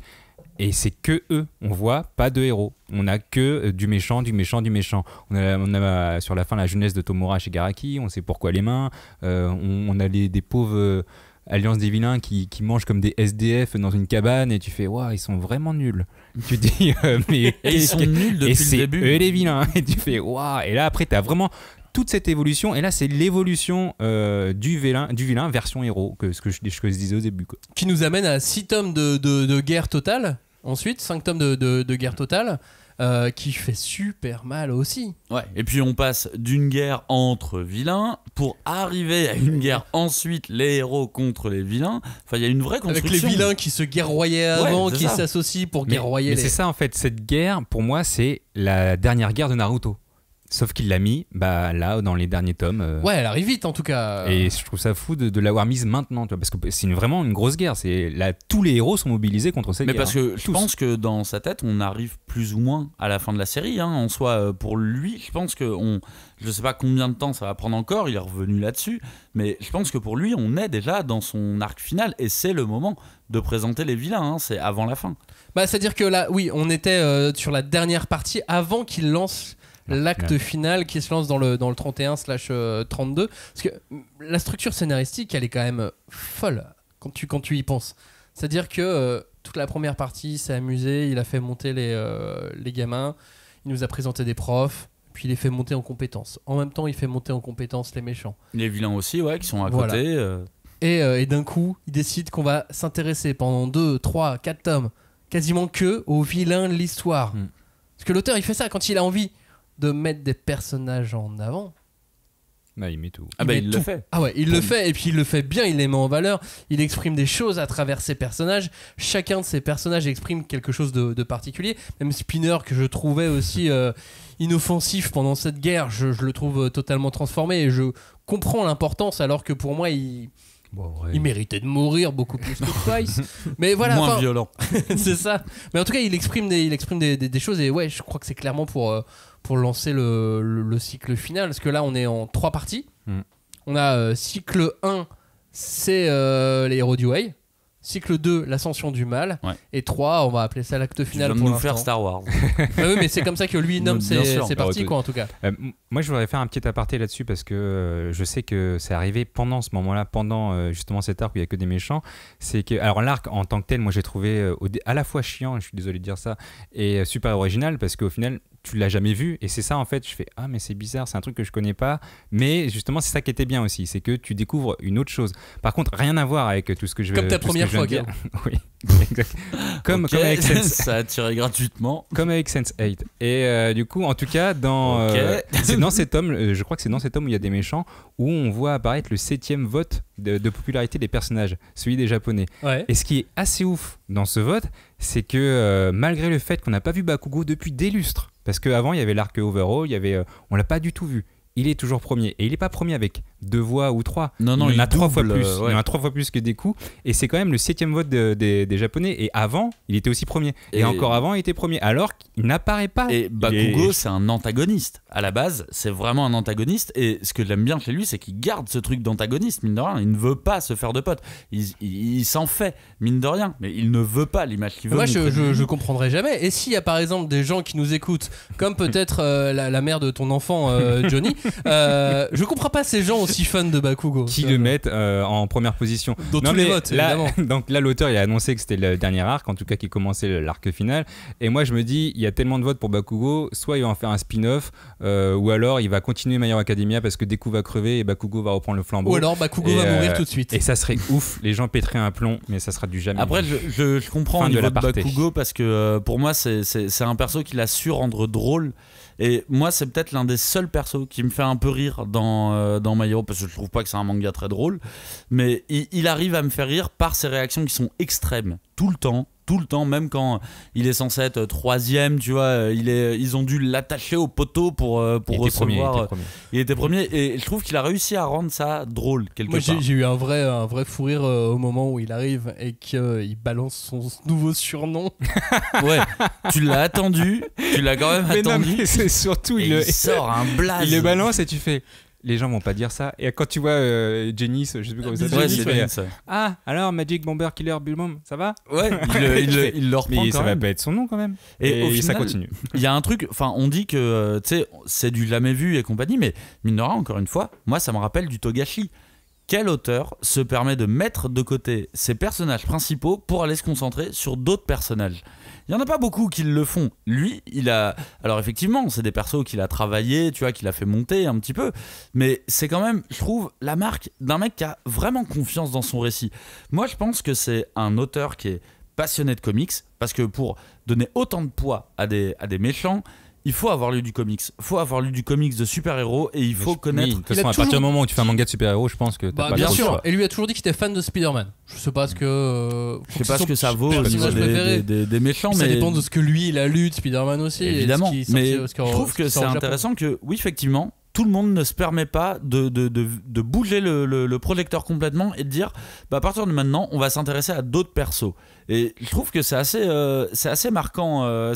et c'est que eux, on voit pas de héros, on a que du méchant. On a sur la fin la jeunesse de Tomura Shigaraki, on sait pourquoi les mains, on a des pauvres Alliance des vilains qui mangent comme des SDF dans une cabane, et tu fais waouh, ils sont vraiment nuls. Tu dis mais ils sont nuls depuis le début. Eux les vilains, et tu fais waouh, et là après t'as vraiment toute cette évolution, et là c'est l'évolution du vilain version héros, ce que je disais au début, quoi. Qui nous amène à 6 tomes de guerre totale, ensuite 5 tomes de guerre totale, qui fait super mal aussi. Ouais, et puis on passe d'une guerre entre vilains pour arriver à une guerre ensuite, les héros contre les vilains. Enfin, il y a une vraie construction. Avec les vilains qui se guerroyaient avant, qui s'associent pour guerroyer mais c'est ça en fait, cette guerre pour moi c'est la dernière guerre de Naruto. Sauf qu'il l'a mis là dans les derniers tomes. Ouais, elle arrive vite en tout cas. Et je trouve ça fou de l'avoir mise maintenant, tu vois, parce que c'est vraiment une grosse guerre. Là, tous les héros sont mobilisés contre cette mais guerre. parce que je pense que dans sa tête, on arrive plus ou moins à la fin de la série. En soi, pour lui, je pense que je sais pas combien de temps ça va prendre encore. Il est revenu là-dessus, mais je pense que pour lui, on est déjà dans son arc final et c'est le moment de présenter les vilains. C'est avant la fin. C'est-à-dire que là, oui, on était sur la dernière partie avant qu'il lance l'acte final qui se lance dans le 31/32, parce que la structure scénaristique elle est quand même folle quand tu y penses. C'est-à-dire que toute la première partie s'est amusé, il a fait monter les gamins, il nous a présenté des profs, puis il les fait monter en compétences. En même temps il fait monter en compétences les méchants, les vilains aussi, qui sont à voilà. Côté et d'un coup il décide qu'on va s'intéresser pendant 2, 3, 4 tomes quasiment que aux vilains de l'histoire. Parce que l'auteur il fait ça quand il a envie de mettre des personnages en avant. Il met tout. Il le fait. Ah ouais, il le fait, et puis il le fait bien, il les met en valeur, il exprime des choses à travers ses personnages. Chacun de ses personnages exprime quelque chose de particulier. Même Spinner, que je trouvais aussi inoffensif pendant cette guerre, je le trouve totalement transformé, et je comprends l'importance, alors que pour moi il méritait de mourir beaucoup plus que Twice. Mais voilà, moins violent. C'est ça. Mais en tout cas, il exprime des choses, et ouais, je crois que c'est clairement pour lancer le cycle final, parce que là on est en 3 parties. On a cycle 1, c'est les héros du Way. Cycle 2, l'ascension du mal. Et 3, on va appeler ça l'acte final. Tu vas nous faire Star Wars. Oui, mais c'est comme ça que lui nomme ses parties, quoi, en tout cas. Moi, je voudrais faire un petit aparté là-dessus, parce que je sais que c'est arrivé pendant ce moment-là, pendant justement cet arc où il n'y a que des méchants. C'est que, alors, l'arc en tant que tel, moi j'ai trouvé à la fois chiant, je suis désolé de dire ça, et super original, parce qu'au final, tu l'as jamais vu, et c'est ça en fait, je fais mais c'est bizarre, c'est un truc que je connais pas, mais justement c'est ça qui était bien aussi, c'est que tu découvres une autre chose. Par contre, rien à voir avec tout ce que je vais comme ta première fois, Guillaume. Oui, exact. Comme avec Sense, ça a tiré gratuitement, comme avec Sense8. Et du coup, en tout cas, c'est dans cet tome, je crois que c'est dans cet tome où il y a des méchants, où on voit apparaître le 7e vote de popularité des personnages, celui des Japonais. Et ce qui est assez ouf dans ce vote, c'est que malgré le fait qu'on n'a pas vu Bakugo depuis des lustres, parce qu'avant il y avait l'arc Overall, on l'a pas du tout vu. Il est toujours premier, et il est pas premier avec 2 voix ou 3. Non, il en a 3 fois plus. Ouais. Il en a 3 fois plus que des coups, et c'est quand même le 7e vote des Japonais. Et avant, il était aussi premier. Et encore avant, il était premier, alors qu'il n'apparaît pas. Et Bakugo, c'est un antagoniste. À la base, c'est vraiment un antagoniste. Et ce que j'aime bien chez lui, c'est qu'il garde ce truc d'antagoniste, mine de rien. Il ne veut pas se faire de potes. Il s'en fait, mine de rien. Mais il ne veut pas l'image qu'il veut. Moi, je comprendrai jamais. Et s'il y a par exemple des gens qui nous écoutent, comme peut-être la mère de ton enfant, Johnny, je comprends pas ces gens aussi fans de Bakugo qui le mettent en première position dans tous les votes, évidemment. Donc là, l'auteur il a annoncé que c'était le dernier arc, en tout cas qui commençait l'arc final, et moi je me dis, il y a tellement de votes pour Bakugo, soit il va en faire un spin-off, ou alors il va continuer My Hero Academia parce que Deku va crever et Bakugo va reprendre le flambeau, ou alors Bakugo va mourir tout de suite, et ça serait ouf, les gens pèteraient un plomb, mais ça sera du jamais. Après je comprends au niveau de Bakugo, parce que pour moi c'est un perso qu'il a su rendre drôle. Et moi, c'est peut-être l'un des seuls persos qui me fait un peu rire dans My Hero, parce que je trouve pas que c'est un manga très drôle, mais il arrive à me faire rire par ses réactions qui sont extrêmes, tout le temps, même quand il est censé être 3e, tu vois, ils ont dû l'attacher au poteau pour recevoir. Il était premier, et je trouve qu'il a réussi à rendre ça drôle quelque part. Moi, j'ai eu un vrai fou rire au moment où il arrive et qu'il balance son nouveau surnom. Ouais, tu l'as attendu, tu l'as quand même attendu. Non, mais c'est surtout il sort un blaze. Il le balance et tu fais. Les gens vont pas dire ça. Et quand tu vois Janice, je sais plus comment ça s'appelle. Ah, alors Magic Bomber Killer Boom, ça va? Ouais, il le reprend. Mais ça va pas être son nom quand même. Et au final, ça continue. Il y a un truc, enfin, on dit que tu sais, c'est du jamais vu et compagnie, mais mine de rien, encore une fois, moi ça me rappelle du Togashi. Quel auteur se permet de mettre de côté ses personnages principaux pour aller se concentrer sur d'autres personnages? Il n'y en a pas beaucoup qui le font. Lui, il a... Alors effectivement, c'est des persos qu'il a travaillé, tu vois, qu'il a fait monter un petit peu. Mais c'est quand même, je trouve, la marque d'un mec qui a vraiment confiance dans son récit. Moi, je pense que c'est un auteur qui est passionné de comics, parce que pour donner autant de poids à des méchants, il faut avoir lu du comics. Il faut avoir lu du comics de super-héros et il faut connaître. De toute façon, à partir du moment où tu fais un manga de super-héros, je pense que t'as pas bien trop le sûr. choix. Et lui a toujours dit qu'il était fan de Spider-Man. Je sais pas ce que. Je sais pas ce que ça vaut au niveau des méchants, mais mais ça dépend de ce que lui il a lu de Spider-Man aussi. évidemment. Et Mais je trouve que c'est intéressant que, oui, effectivement, tout le monde ne se permet pas de bouger le projecteur complètement et de dire à partir de maintenant on va s'intéresser à d'autres persos. Et je trouve que c'est assez marquant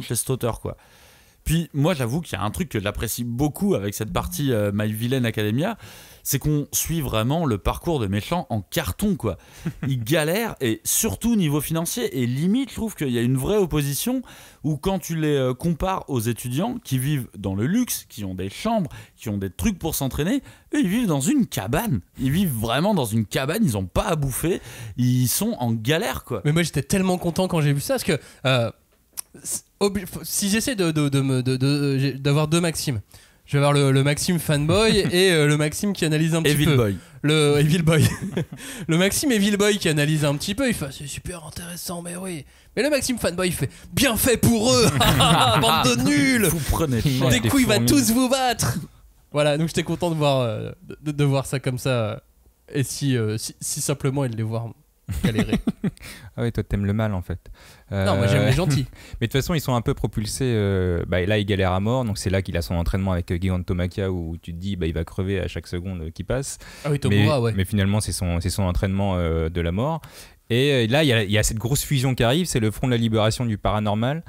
chez cet auteur, quoi. Puis moi j'avoue qu'il y a un truc que j'apprécie beaucoup avec cette partie My Villain Academia, c'est qu'on suit vraiment le parcours de méchants en carton, quoi. Ils galèrent, et surtout niveau financier, et limite je trouve qu'il y a une vraie opposition où quand tu les compares aux étudiants qui vivent dans le luxe, qui ont des chambres, qui ont des trucs pour s'entraîner, eux ils vivent dans une cabane. Ils vivent vraiment dans une cabane, ils ont pas à bouffer, ils sont en galère, quoi. Mais moi j'étais tellement content quand j'ai vu ça, parce que si j'essaie d'avoir deux Maximes, je vais avoir le Maxime fanboy et le Maxime qui analyse un petit Evil peu. Boy. Le Evil Boy. Le Maxime Evil Boy qui analyse un petit peu, il fait c'est super intéressant, mais oui. Mais le Maxime fanboy il fait bien fait pour eux, bande de nuls. Vous prenez Des coups il va tous vous battre. Voilà, donc j'étais content de voir ça comme ça, et si simplement et de les voir galérer. Ah oui, toi t'aimes le mal en fait. Non, moi j'aime les gentils. Mais de toute façon, ils sont un peu propulsés. Là, il galère à mort, donc c'est là qu'il a son entraînement avec Giganto Machia où tu te dis il va crever à chaque seconde qui passe. Ah oui, Tomura, ouais. Mais finalement, c'est son entraînement de la mort. Et là, il y a cette grosse fusion qui arrive, c'est le Front de la Libération du Paranormal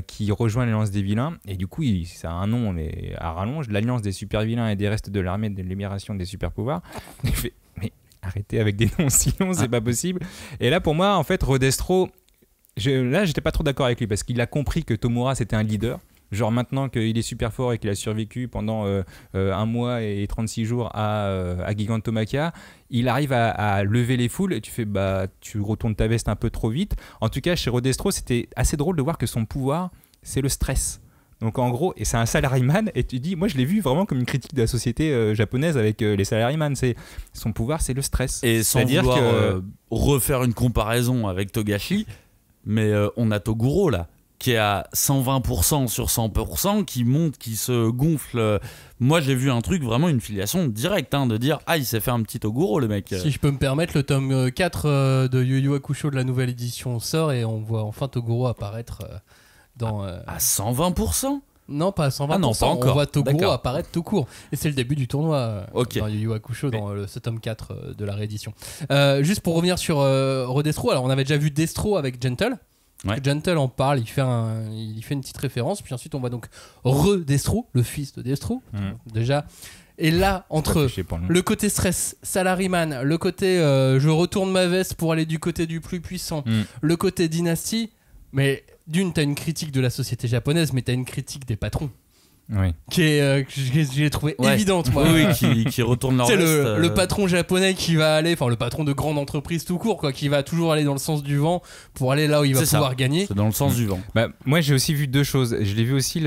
qui rejoint l'Alliance des Vilains. Et du coup, ça a un nom, mais à rallonge, l'Alliance des Super Vilains et des restes de l'armée de libération des super pouvoirs. Mais arrêtez avec des noms si longs, c'est pas possible. Et là, pour moi, en fait, Rodestro, j'étais pas trop d'accord avec lui parce qu'il a compris que Tomura c'était un leader. Genre maintenant qu'il est super fort et qu'il a survécu pendant 1 mois et 36 jours à Giganto Machia, il arrive à lever les foules et tu fais tu retournes ta veste un peu trop vite. En tout cas, chez Rodestro, c'était assez drôle de voir que son pouvoir, c'est le stress. Donc en gros, et c'est un salaryman, et tu dis, moi je l'ai vu vraiment comme une critique de la société japonaise avec les salaryman, c'est son pouvoir, c'est le stress. Et sans vouloir refaire une comparaison avec Togashi, mais on a Toguro là, qui est à 120% sur 100%, qui monte, qui se gonfle. Moi j'ai vu un truc, vraiment une filiation directe, de dire il s'est fait un petit Toguro le mec. Si je peux me permettre, le tome 4 de Yu Yu Hakusho de la nouvelle édition sort et on voit enfin Toguro apparaître dans... À 120%? Non, pas à 120%, non, pas encore. On voit Toguro apparaître tout court. Et c'est le début du tournoi dans Yu Yu Hakusho, dans ce tome 4 de la réédition. Juste pour revenir sur Rodestro, alors on avait déjà vu Destro avec Gentle. Ouais. Gentle en parle, il fait une petite référence, puis ensuite on voit donc Destro, le fils de Destro, déjà. Et là, entre le côté stress, salaryman, le côté je retourne ma veste pour aller du côté du plus puissant, le côté dynastie, mais d'une, t'as une critique de la société japonaise, mais t'as une critique des patrons. Oui. Qui est, que j'ai trouvé évidente, moi. Oui, qui retourne leur veste. C'est le patron japonais qui va aller, enfin le patron de grande entreprise tout court, quoi, qui va toujours aller dans le sens du vent pour aller là où il va pouvoir gagner. C'est dans le sens du vent. Moi, j'ai aussi vu 2 choses. Je l'ai vu aussi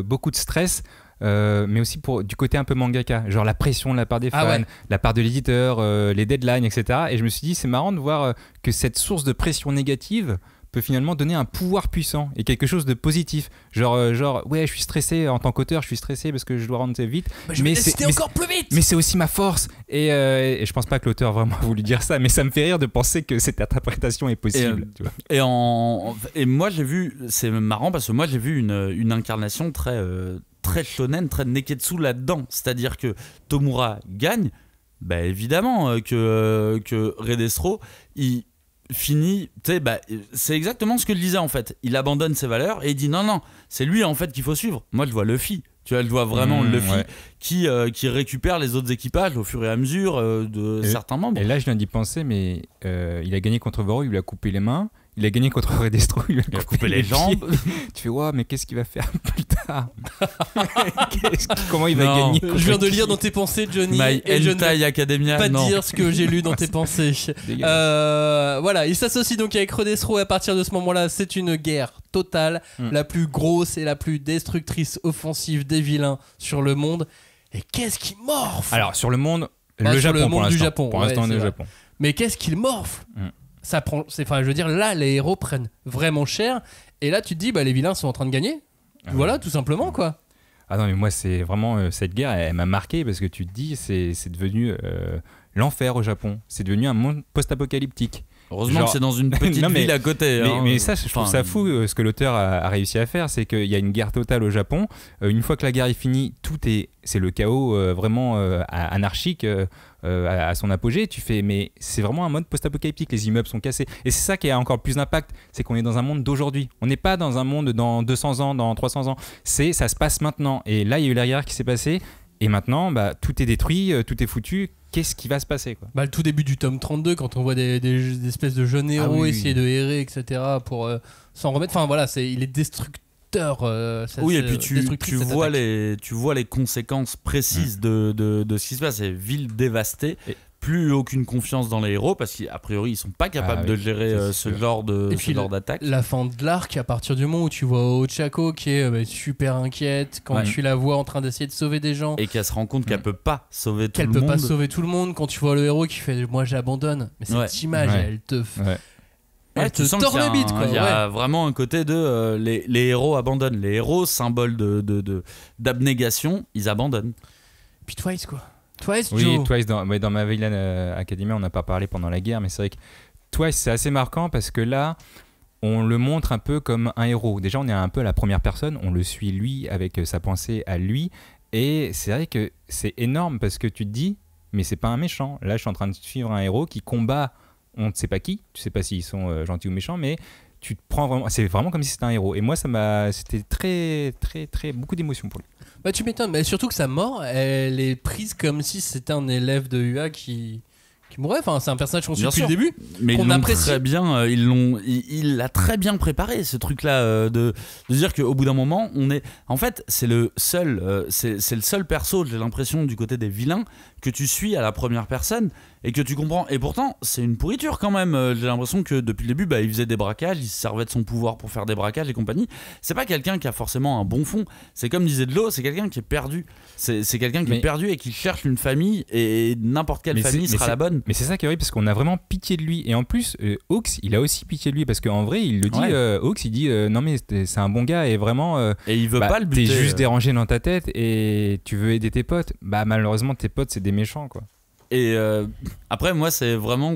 beaucoup de stress. Mais aussi du côté un peu mangaka, genre la pression de la part des fans, la part de l'éditeur, les deadlines, etc. Et je me suis dit, c'est marrant de voir que cette source de pression négative peut finalement donner un pouvoir puissant et quelque chose de positif. Genre ouais, je suis stressé en tant qu'auteur, je suis stressé parce que je dois rendre vite. Mais c'est encore plus vite. Mais c'est aussi ma force. Et je pense pas que l'auteur vraiment a voulu dire ça, mais ça me fait rire de penser que cette interprétation est possible. Tu vois. Et moi j'ai vu, c'est marrant parce que moi j'ai vu une incarnation très shonen, très neketsu là-dedans. C'est-à-dire que Tomura gagne, évidemment que Redestro, il finit, c'est exactement ce que je disais en fait. Il abandonne ses valeurs et il dit non, c'est lui en fait qu'il faut suivre. Moi je vois Luffy. Tu vois, je vois vraiment Luffy qui récupère les autres équipages au fur et à mesure de certains membres. Et là je viens d'y penser, mais il a gagné contre Voro, il lui a coupé les mains. Il a gagné contre Redestro, il lui a coupé les jambes. Tu fais, mais qu'est-ce qu'il va faire plus tard? Comment il va gagner? Je viens de lire dans tes pensées, Johnny. Et je ne vais Academia, pas dire ce que j'ai lu dans tes pensées. Voilà, il s'associe donc avec Redestro et à partir de ce moment-là, c'est une guerre totale, la plus grosse et la plus destructrice offensive des vilains sur le monde. Et qu'est-ce qui morfle? Alors, sur le monde, sur le Japon monde du Japon. Pour l'instant, on est au Japon. Mais qu'est-ce qu'il morfle? Ça prend, je veux dire, là les héros prennent vraiment cher et là tu te dis les vilains sont en train de gagner, Voilà, tout simplement, quoi. Ah non, mais moi, c'est vraiment cette guerre, elle m'a marqué parce que tu te dis, c'est devenu l'enfer au Japon. C'est devenu un monde post-apocalyptique. Heureusement que c'est dans une petite ville à côté. Mais ça, je trouve ça fou. Ce que l'auteur a réussi à faire, c'est qu'il y a une guerre totale au Japon. Une fois que la guerre est finie, c'est le chaos vraiment anarchique à son apogée. Tu fais, mais c'est vraiment un mode post-apocalyptique. Les immeubles sont cassés. Et c'est ça qui a encore plus d'impact. C'est qu'on est dans un monde d'aujourd'hui. On n'est pas dans un monde dans 200 ans, dans 300 ans. Ça se passe maintenant. Et là, il y a eu la guerre qui s'est passée. Et maintenant, tout est détruit, tout est foutu. Qu'est-ce qui va se passer, quoi ? Le tout début du tome 32, quand on voit des espèces de jeunes héros essayer de errer, etc., pour s'en remettre. Enfin voilà, il est destructeur. Et puis tu vois les conséquences précises de ce qui se passe. C'est ville dévastée. Plus aucune confiance dans les héros parce qu'a priori ils sont pas capables de gérer ce genre d'attaque. La fin de l'arc, à partir du moment où tu vois Ochako qui est super inquiète, quand tu la vois en train d'essayer de sauver des gens et qu'elle se rend compte qu'elle peut pas sauver tout le monde. Qu'elle peut pas sauver tout le monde. Quand tu vois le héros qui fait moi j'abandonne, mais cette image elle te tord les bites, quoi. Il y a vraiment un côté de les héros abandonnent. Les héros, symbole d'abnégation, ils abandonnent. Puis Twice, quoi. Twice, dans ma Villain Academia, on n'a pas parlé pendant la guerre, mais c'est vrai que Twice, c'est assez marquant parce que là, on le montre un peu comme un héros. Déjà, on est un peu à la première personne, on le suit lui avec sa pensée à lui, et c'est vrai que c'est énorme parce que tu te dis, mais c'est pas un méchant. Là, je suis en train de suivre un héros qui combat, on ne sait pas qui, tu sais pas s'ils sont gentils ou méchants, mais tu te prends vraiment, c'est vraiment comme si c'était un héros. Et moi, c'était très, très, très beaucoup d'émotions pour lui. Tu m'étonnes, mais surtout que sa mort, elle est prise comme si c'était un élève de UA qui mourait. Enfin, c'est un personnage qu'on suit depuis le début, mais qu'on apprécie. Très bien, il l'a très bien préparé, ce truc-là, de dire qu'au bout d'un moment, en fait, c'est le seul perso, j'ai l'impression, du côté des vilains que tu suis à la première personne et que tu comprends. Et pourtant, c'est une pourriture quand même. J'ai l'impression que depuis le début, il faisait des braquages, il se servait de son pouvoir pour faire des braquages et compagnie. C'est pas quelqu'un qui a forcément un bon fond. C'est comme disait Delo, c'est quelqu'un qui est perdu. C'est quelqu'un qui est perdu et qui cherche une famille, et n'importe quelle famille sera la bonne. Mais c'est ça qui est horrible parce qu'on a vraiment pitié de lui. Et en plus, Hawks, il a aussi pitié de lui parce qu'en vrai, il le dit. Hawks, il dit non mais c'est un bon gars et vraiment. Et il veut pas le buter. T'es juste dérangé dans ta tête et tu veux aider tes potes. Malheureusement, tes potes, c'est des méchants, quoi. Et après, moi, c'est vraiment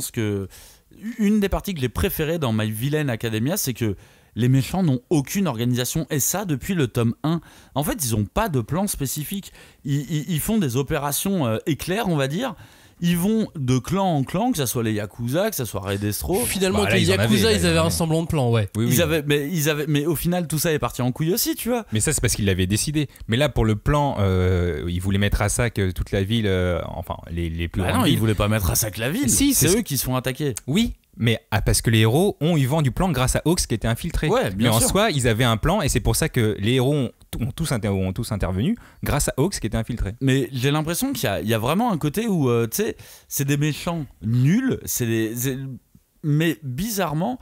une des parties que j'ai préférées dans My Villain Academia, c'est que les méchants n'ont aucune organisation, et ça depuis le tome 1. En fait, ils n'ont pas de plan spécifique. Ils font des opérations éclairs, on va dire. Ils vont de clan en clan, que ce soit les Yakuza, que ce soit Red Destro. Finalement, les Yakuza, ils avaient un semblant de plan, ouais. Oui. Mais au final, tout ça est parti en couille aussi, tu vois. Mais ça, c'est parce qu'ils l'avaient décidé. Mais là, pour le plan, ils voulaient mettre à sac toute la ville, les plus grandes villes. Ils voulaient pas mettre à sac la ville. Si, c'est eux qui se font attaquer. Oui. Mais parce que les héros ont eu vent du plan grâce à Hawks qui était infiltré. Mais en soi, ils avaient un plan et c'est pour ça que les héros ont tous intervenu grâce à Hawks qui était infiltré. Mais j'ai l'impression qu'il y a vraiment un côté où, tu sais, c'est des méchants nuls, mais bizarrement,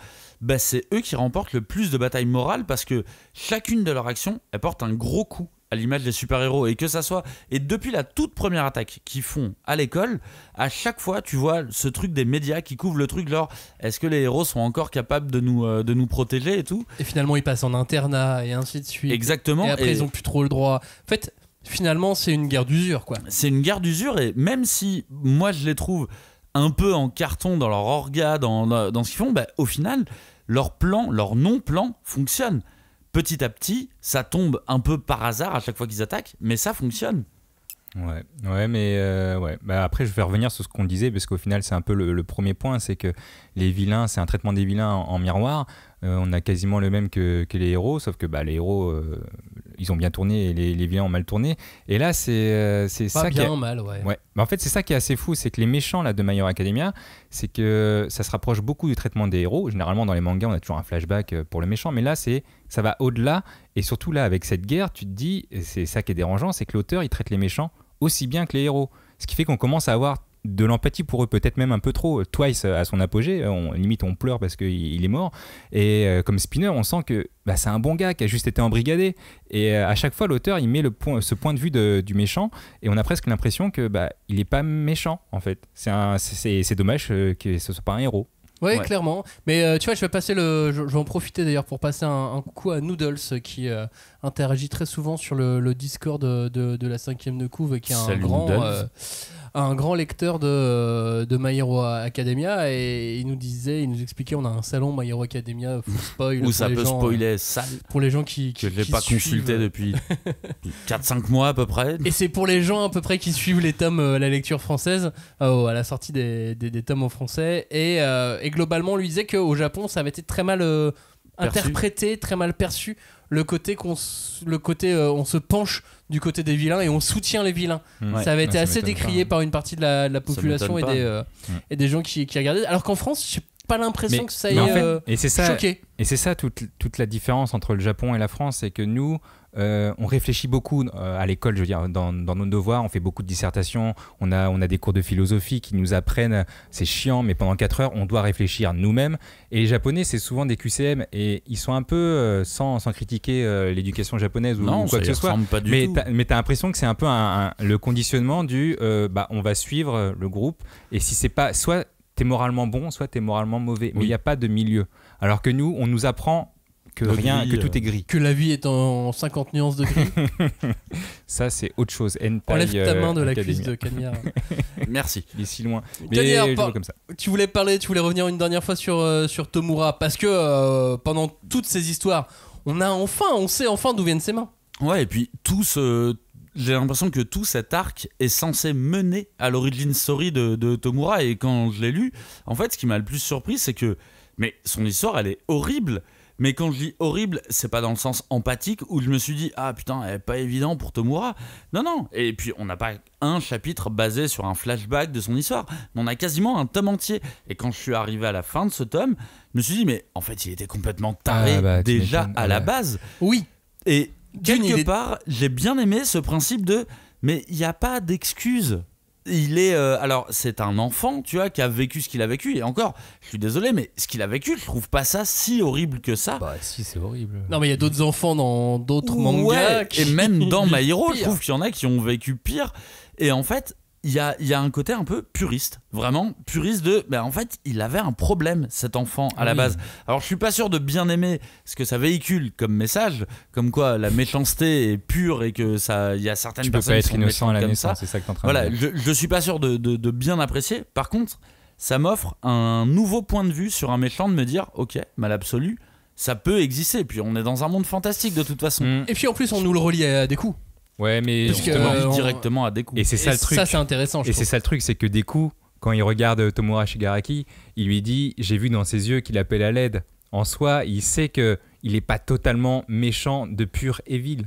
c'est eux qui remportent le plus de batailles morales parce que chacune de leurs actions, elle porte un gros coup à l'image des super-héros, et que ça soit, et depuis la toute première attaque qu'ils font à l'école, à chaque fois tu vois ce truc des médias qui couvrent le truc, genre est-ce que les héros sont encore capables de nous protéger et tout, et finalement ils passent en internat et ainsi de suite. Exactement. Et après ils ont plus trop le droit. En fait, finalement c'est une guerre d'usure, quoi. C'est une guerre d'usure, et même si moi je les trouve un peu en carton dans leur orga, dans ce qu'ils font, au final leur plan, leur non-plan fonctionne. Petit à petit, ça tombe un peu par hasard à chaque fois qu'ils attaquent, mais ça fonctionne. Ouais, mais après, je vais revenir sur ce qu'on disait, parce qu'au final, c'est un peu le premier point, c'est que les vilains, c'est un traitement des vilains en miroir. On a quasiment le même que les héros, sauf que les héros, ils ont bien tourné et les vilains ont mal tourné. Et là, c'est pas ça bien mal, ouais. En fait, c'est ça qui est assez fou, c'est que les méchants là de My Hero Academia, c'est que ça se rapproche beaucoup du traitement des héros. Généralement, dans les mangas, on a toujours un flashback pour le méchant, mais là, ça va au-delà. Et surtout là, avec cette guerre, tu te dis, et c'est ça qui est dérangeant, c'est que l'auteur, il traite les méchants aussi bien que les héros. Ce qui fait qu'on commence à avoir de l'empathie pour eux, peut-être même un peu trop. Twice à son apogée, limite on pleure parce qu'il est mort, et comme Spinner on sent que c'est un bon gars qui a juste été embrigadé, et à chaque fois l'auteur il met ce point de vue du méchant, et on a presque l'impression que il est pas méchant en fait. C'est dommage que ce soit pas un héros. Ouais, Ouais. clairement. Mais tu vois, je vais en profiter d'ailleurs pour passer un coucou à Noodles qui interagit très souvent sur le Discord de la 5ème de couve, qui est Salut, Noodles. un grand lecteur de My Hero Academia, et il nous expliquait, on a un salon My Hero Academia full spoil Où ça peut spoiler sale. pour les gens qui Que je l'ai qui pas suivent. consulté depuis 4-5 mois à peu près. Et c'est pour les gens à peu près qui suivent les tomes, la lecture française, à la sortie des tomes en français. Et globalement, on lui disait qu'au Japon, ça avait été très mal interprété, très mal perçu. Le côté on se penche du côté des vilains et on soutient les vilains. Ouais. Ça avait été Ça assez m'étonne décrié pas. par une partie de la population m'étonne et des gens qui regardaient. Alors qu'en France, j'ai pas l'impression Mais- que ça ait mais en fait, et c'est ça, choqué. Et c'est ça toute la différence entre le Japon et la France, c'est que nous, on réfléchit beaucoup à l'école, je veux dire, dans nos devoirs, on fait beaucoup de dissertations, on a des cours de philosophie qui nous apprennent, c'est chiant, mais pendant 4 heures, on doit réfléchir nous-mêmes. Et les Japonais, c'est souvent des QCM, et ils sont un peu, sans critiquer l'éducation japonaise ou Non, quoi ça que y ce soit, ressemble pas du mais tout. t'as l'impression que c'est un peu le conditionnement du on va suivre le groupe, et si c'est pas, soit t'es moralement bon, soit t'es moralement mauvais, mais il Oui. n'y a pas de milieu. Alors que nous, on nous apprend que Le rien, gris, que tout est gris. Que la vie est en 50 nuances de gris. Ça, c'est autre chose. Hentai, Enlève ta main de la Academia. cuisse de Cagnard. Merci. Il est si loin. Mais Cagnard, je vois comme ça. tu voulais revenir une dernière fois sur Tomura, parce que pendant toutes ces histoires, on sait enfin d'où viennent ses mains. Ouais, et puis j'ai l'impression que tout cet arc est censé mener à l'origin story de Tomura, et quand je l'ai lu, en fait, ce qui m'a le plus surpris, c'est que son histoire, elle est horrible. Mais quand je dis horrible, c'est pas dans le sens empathique où je me suis dit ah putain, elle est pas évident pour Tomura. Non. Et puis on n'a pas un chapitre basé sur un flashback de son histoire, mais on a quasiment un tome entier. Et quand je suis arrivé à la fin de ce tome, je me suis dit mais en fait il était complètement taré tu déjà m'étonnes, à la ouais. base. Oui. Et Jun, quelque part, j'ai bien aimé ce principe de mais il n'y a pas d'excuse. Il est alors c'est un enfant, tu vois, qui a vécu ce qu'il a vécu, et encore, je suis désolé, mais ce qu'il a vécu, je trouve pas ça si horrible que ça. Bah si, c'est horrible. Non, mais il y a d'autres enfants dans d'autres mangas. Ouais, et même dans My Hero, je Pire. trouve qu'il y en a qui ont vécu pire. Et en fait, il y a un côté un peu puriste, vraiment puriste de en fait il avait un problème, cet enfant, à la base. Alors je suis pas sûr de bien aimer ce que ça véhicule comme message, comme quoi la méchanceté est pure et que ça, il y a certaines Tu peux personnes pas qui être sont innocent à la méchantes comme ça. naissance, c'est ça que t'es en train de Voilà, dire. je suis pas sûr de bien apprécier. Par contre, ça m'offre un nouveau point de vue sur un méchant, de me dire ok, mal absolu, ça peut exister. Puis on est dans un monde fantastique de toute façon. Et puis en plus, on nous le relie à des coups. Ouais, mais Parce que, justement, Directement à des coups. et c'est ça Et le truc. ça, c'est intéressant. Je Et c'est trouve. ça le truc, c'est que des coups, quand il regarde Tomura Shigaraki, il lui dit, j'ai vu dans ses yeux qu'il appelle à l'aide. En soi, il sait que il est pas totalement méchant de pur evil.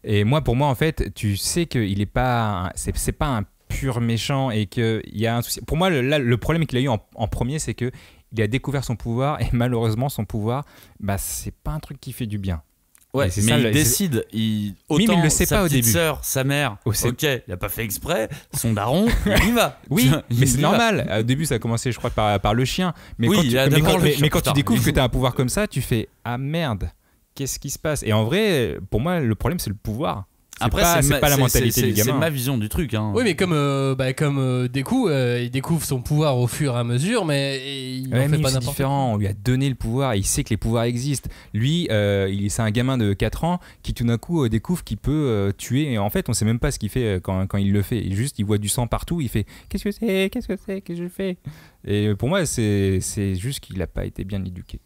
Et pour moi, en fait, tu sais qu'il est pas, c'est pas un pur méchant, et qu'il y a un souci. Pour moi, le problème qu'il a eu en premier, c'est que il a découvert son pouvoir, et malheureusement, son pouvoir, c'est pas un truc qui fait du bien. Ouais, Et c'est mais ça, il décide. mais il le sait sa pas au petite début. sœur, sa mère, Oh, ok, il a pas fait exprès. Son daron, il y va. Oui, Il mais c'est y va. normal. Au début, ça a commencé, je crois, par le chien. Mais Oui, quand il y a mais d'abord quand- le mais chien, quand tu putain. découvres que tu as un pouvoir comme ça, tu fais ah merde, qu'est-ce qui se passe? Et en vrai, pour moi, le problème, c'est le pouvoir. Après, c'est pas la mentalité du gamin. C'est ma vision du truc. Hein. Oui, mais comme Deku, il découvre son pouvoir au fur et à mesure, mais il Ouais, en mais fait pas c'est n'importe quoi. différent. On lui a donné le pouvoir. Il sait que les pouvoirs existent. Lui, c'est un gamin de 4 ans qui tout d'un coup découvre qu'il peut tuer. Et en fait, on sait même pas ce qu'il fait quand il le fait. Il voit du sang partout. Il fait qu'est-ce que c'est? Qu'est-ce que je fais? Et pour moi, c'est juste qu'il a pas été bien éduqué.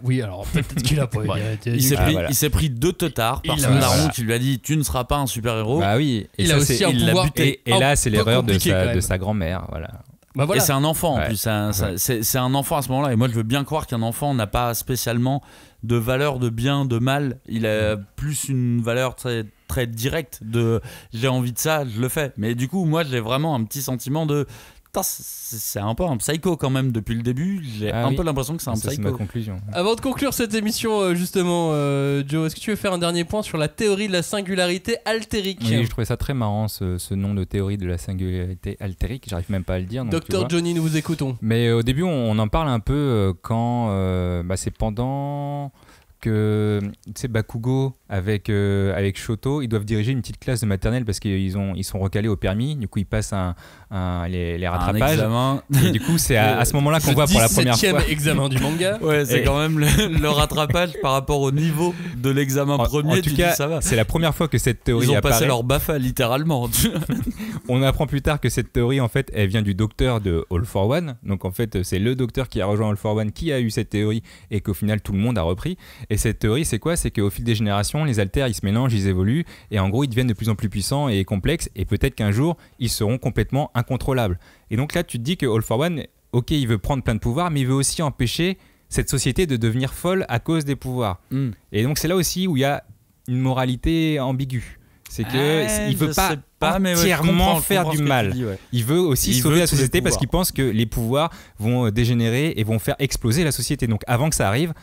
Oui, alors peut-être qu'il a pas. Il s'est pris, voilà. il s'est pris 2 teutards par Il son a- daron voilà. qui lui a dit tu ne seras pas un super héros. Bah oui. Et Il ça, a aussi c'est- un il l'a pouvoir. buté. Et là, c'est un peu l'erreur de compliqué, quand même. sa grand-mère. Voilà. Bah Et voilà. c'est un enfant en Ouais. plus, c'est un enfant à ce moment-là. Et moi je veux bien croire qu'un enfant n'a pas spécialement de valeur de bien, de mal. Il a plus une valeur très, très directe de j'ai envie de ça, je le fais. Mais du coup, moi j'ai vraiment un petit sentiment de putain, c'est un peu un psycho quand même depuis le début. J'ai Ah un oui. peu l'impression que c'est un Ça, c'est ma psycho. conclusion. Avant de conclure cette émission, justement, Joe, est-ce que tu veux faire un dernier point sur la théorie de la singularité altérique? Oui, je trouvais ça très marrant ce nom de théorie de la singularité altérique. J'arrive même pas à le dire. Donc, tu Dr vois. Johnny, nous vous écoutons. Mais au début, on en parle un peu quand c'est pendant que tu sais, Bakugo avec Shoto, ils doivent diriger une petite classe de maternelle parce qu'ils sont recalés au permis. Du coup, ils passent les rattrapages. Et du coup, c'est à ce moment-là qu'on voit pour la première fois. Le 17e examen du manga. Ouais, c'est quand même le rattrapage par rapport au niveau de l'examen premier. En tout cas, ça va. C'est la première fois que cette théorie apparaît. Ils ont passé leur BAFA littéralement. On apprend plus tard que cette théorie, en fait, elle vient du docteur de All for One. Donc, en fait, c'est le docteur qui a rejoint All for One qui a eu cette théorie et qu'au final, tout le monde a repris. Et cette théorie, c'est quoi ? C'est qu'au fil des générations, les alters, ils se mélangent, ils évoluent et en gros, ils deviennent de plus en plus puissants et complexes et peut-être qu'un jour, ils seront complètement incontrôlables. Et donc là, tu te dis que All for One, ok, il veut prendre plein de pouvoirs, mais il veut aussi empêcher cette société de devenir folle à cause des pouvoirs. Et donc, c'est là aussi où il y a une moralité ambiguë. C'est que il veut pas entièrement faire du mal. Il veut aussi sauver la société parce qu'il pense que les pouvoirs vont dégénérer et vont faire exploser la société. Donc avant que ça arrive,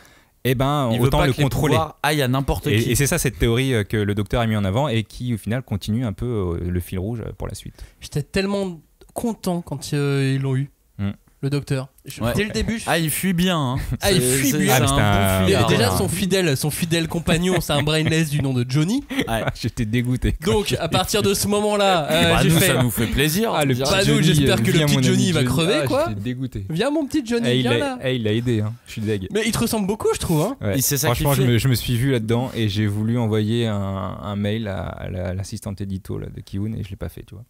eh ben, autant le contrôler. Aille à n'importe qui. Et c'est ça cette théorie que le docteur a mis en avant et qui au final continue un peu le fil rouge pour la suite. J'étais tellement content quand ils l'ont eu. Le docteur. Dès le début. Il fuit bien. Hein. Il fuit bien. C'est un bon fuyard. Déjà, son fidèle compagnon, c'est un brainless du nom de Johnny. J'étais dégoûté. Donc, à partir de ce moment-là, ça nous fait plaisir. J'espère que le petit Johnny va crever, quoi. J'étais dégoûté. Viens, mon petit Johnny, viens là. Il l'a aidé, hein. Je suis deg. Mais il te ressemble beaucoup, je trouve. Hein. Ouais. Franchement, je me suis vu là-dedans et j'ai voulu envoyer un mail à l'assistante édito là, de Kiun et je l'ai pas fait, tu vois.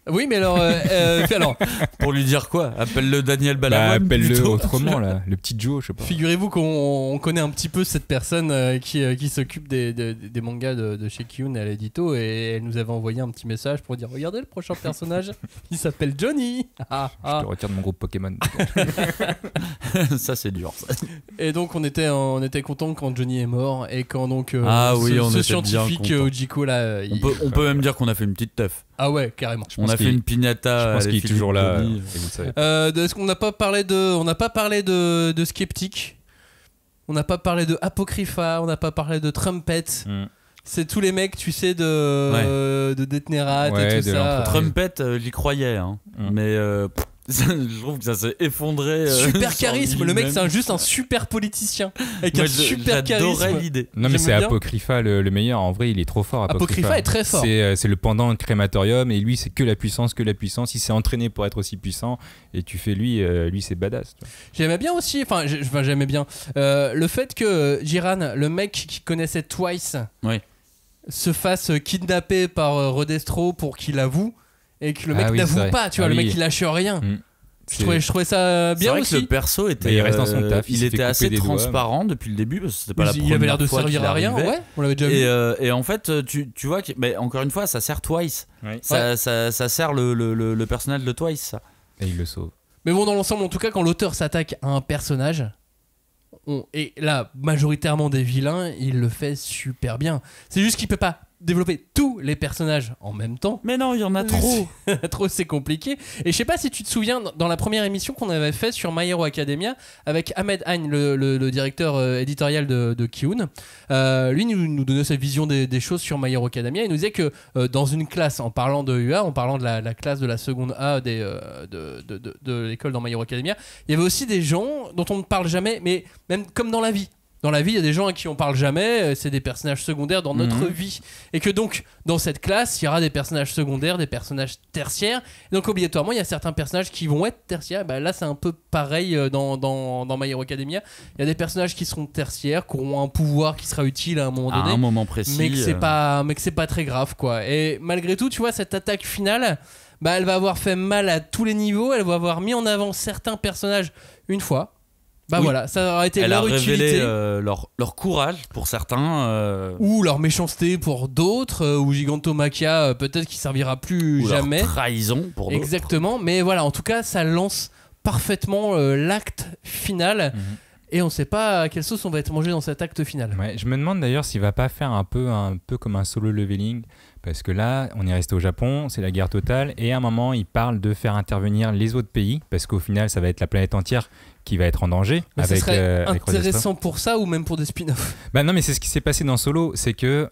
Oui, mais alors pour lui dire quoi ? Appelle-le Daniel Balavoine. Appelle-le autrement, là, le petit Joe, je sais pas. Figurez-vous qu'on connaît un petit peu cette personne qui s'occupe des mangas de chez Kiun à l'édito et elle nous avait envoyé un petit message pour dire regardez le prochain personnage, il s'appelle Johnny. Je te retire de mon groupe Pokémon. Ça c'est dur. Ça. Et donc on était content quand Johnny est mort et quand donc ce scientifique Ojiko là. On peut même dire qu'on a fait une petite teuf. Ah ouais, carrément. On a fait une piñata. Je pense qu'il est toujours là. Est-ce qu'on n'a pas parlé de Skeptic. On n'a pas parlé de Apocrypha. On n'a pas parlé de Trumpet. C'est tous les mecs, tu sais, de Detnerat et tout ça. Trumpet, j'y croyais, hein. Mais je trouve que ça s'est effondré. Super charisme, le mec c'est juste un super politicien avec un super charisme. J'adorais l'idée. Non mais c'est Apocrypha le meilleur, en vrai il est trop fort. Apocrypha est très fort. C'est le pendant crématorium et lui c'est que la puissance, il s'est entraîné pour être aussi puissant et tu fais lui c'est badass. J'aimais bien aussi, j'aimais bien le fait que Jiran, le mec qui connaissait Twice, se fasse kidnapper par Redestro pour qu'il avoue. Et que le mec n'avoue pas, tu vois, le mec il lâche rien. Je trouvais ça bien aussi. C'est vrai que le perso était, il reste dans son taf, il était assez transparent depuis le début parce que c'était pas la première fois. Il avait l'air de servir à rien, on l'avait déjà vu. Et en fait, tu vois, mais encore une fois, ça sert Twice. Ça sert le personnage de Twice, ça. Et il le sauve. Mais bon, dans l'ensemble, en tout cas, quand l'auteur s'attaque à un personnage, et là, majoritairement des vilains, il le fait super bien. C'est juste qu'il peut pas développer tous les personnages en même temps. Mais non, il y en a trop. Trop, c'est compliqué. Et je sais pas si tu te souviens, dans la première émission qu'on avait fait sur My Hero Academia, avec Ahmed Agne, le directeur éditorial de Kiun, lui nous donnait sa vision des choses sur My Hero Academia. Il nous disait que dans une classe, en parlant de UA, en parlant de la classe de la seconde A de l'école dans My Hero Academia, il y avait aussi des gens dont on ne parle jamais, mais même comme dans la vie. Dans la vie, il y a des gens à qui on parle jamais, c'est des personnages secondaires dans notre vie. Et que donc, dans cette classe, il y aura des personnages secondaires, des personnages tertiaires. Et donc, obligatoirement, il y a certains personnages qui vont être tertiaires. Bah, là, c'est un peu pareil dans My Hero Academia. Il y a des personnages qui seront tertiaires, qui auront un pouvoir qui sera utile à un moment donné. À un moment précis. Mais que c'est pas très grave, quoi. Et malgré tout, tu vois, cette attaque finale, bah, elle va avoir fait mal à tous les niveaux. Elle va avoir mis en avant certains personnages une fois. Voilà, ça aurait été leur utilité. Leur courage pour certains. Ou leur méchanceté pour d'autres. Ou Gigantomachia, peut-être qu'il servira plus ou jamais. Leur trahison pour d'autres. Exactement, mais voilà, en tout cas, ça lance parfaitement l'acte final. Et on ne sait pas à quelle sauce on va être mangé dans cet acte final. Ouais, je me demande d'ailleurs s'il va pas faire un peu comme un solo leveling. Parce que là, on est resté au Japon, c'est la guerre totale. Et à un moment, il parle de faire intervenir les autres pays. Parce qu'au final, ça va être la planète entière qui va être en danger. Mais avec, ça serait avec Rosetta. intéressant pour ça ou même pour des spin-offs. Bah non, mais c'est ce qui s'est passé dans Solo, c'est que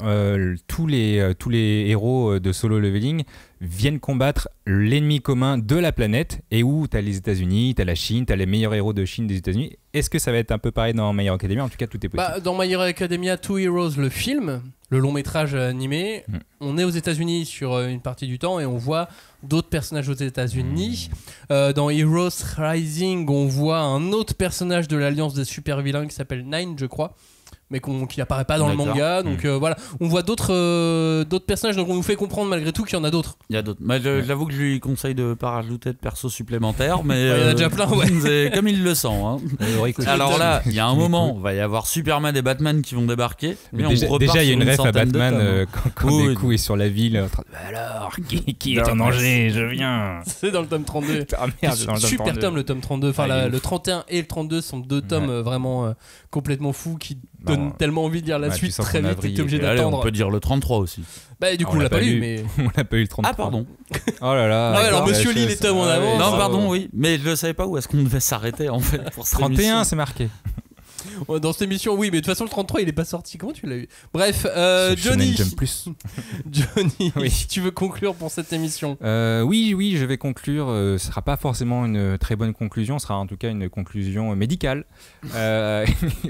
tous les héros de Solo Leveling viennent combattre l'ennemi commun de la planète, et où t'as les États-Unis, t'as la Chine, t'as les meilleurs héros de Chine des États-Unis. Est-ce que ça va être un peu pareil dans My Hero Academia? En tout cas, tout est possible. Dans My Hero Academia 2 Heroes, le film, le long métrage animé, on est aux États-Unis sur une partie du temps et on voit d'autres personnages aux États-Unis. Dans Heroes Rising, on voit un autre personnage de l'alliance des super vilains qui s'appelle Nine, je crois, mais qui n'apparaît pas dans le manga. Donc voilà, on voit d'autres personnages, donc on nous fait comprendre malgré tout qu'il y en a d'autres. Il y a d'autres. J'avoue que je lui conseille de pas rajouter de persos supplémentaires, mais il y en a déjà plein, ouais. Comme il le sent. Hein. Alors là, il y a un moment, il va y avoir Superman et Batman qui vont débarquer. Mais déjà, il y a une ref à Batman quand Deku est sur la ville. Alors, qui est en danger? Je viens. C'est dans le tome 32. Ah merde, c'est dans le tome Super 32. tome, le tome 32. Enfin, le 31 et le 32 sont deux tomes vraiment complètement fous qui donnent tellement envie de lire la suite très vite et t'es obligé d'attendre. On peut dire le 33 aussi. Bah, du coup, on l'a pas lu, mais. On l'a pas eu le 33. Ah, pardon. Oh là là. Ah ouais, alors monsieur lit les tomes en avance. Non, pardon, oui. Mais je ne savais pas où est-ce qu'on devait s'arrêter en fait pour cette 31, émission. c'est marqué. Dans cette émission, oui, mais de toute façon, le 33 il est pas sorti. Comment tu l'as eu? Bref, Shonen Johnny. Jump Plus. Johnny, Oui. si tu veux conclure pour cette émission. Oui, je vais conclure. Ce sera pas forcément une très bonne conclusion, ce sera en tout cas une conclusion médicale.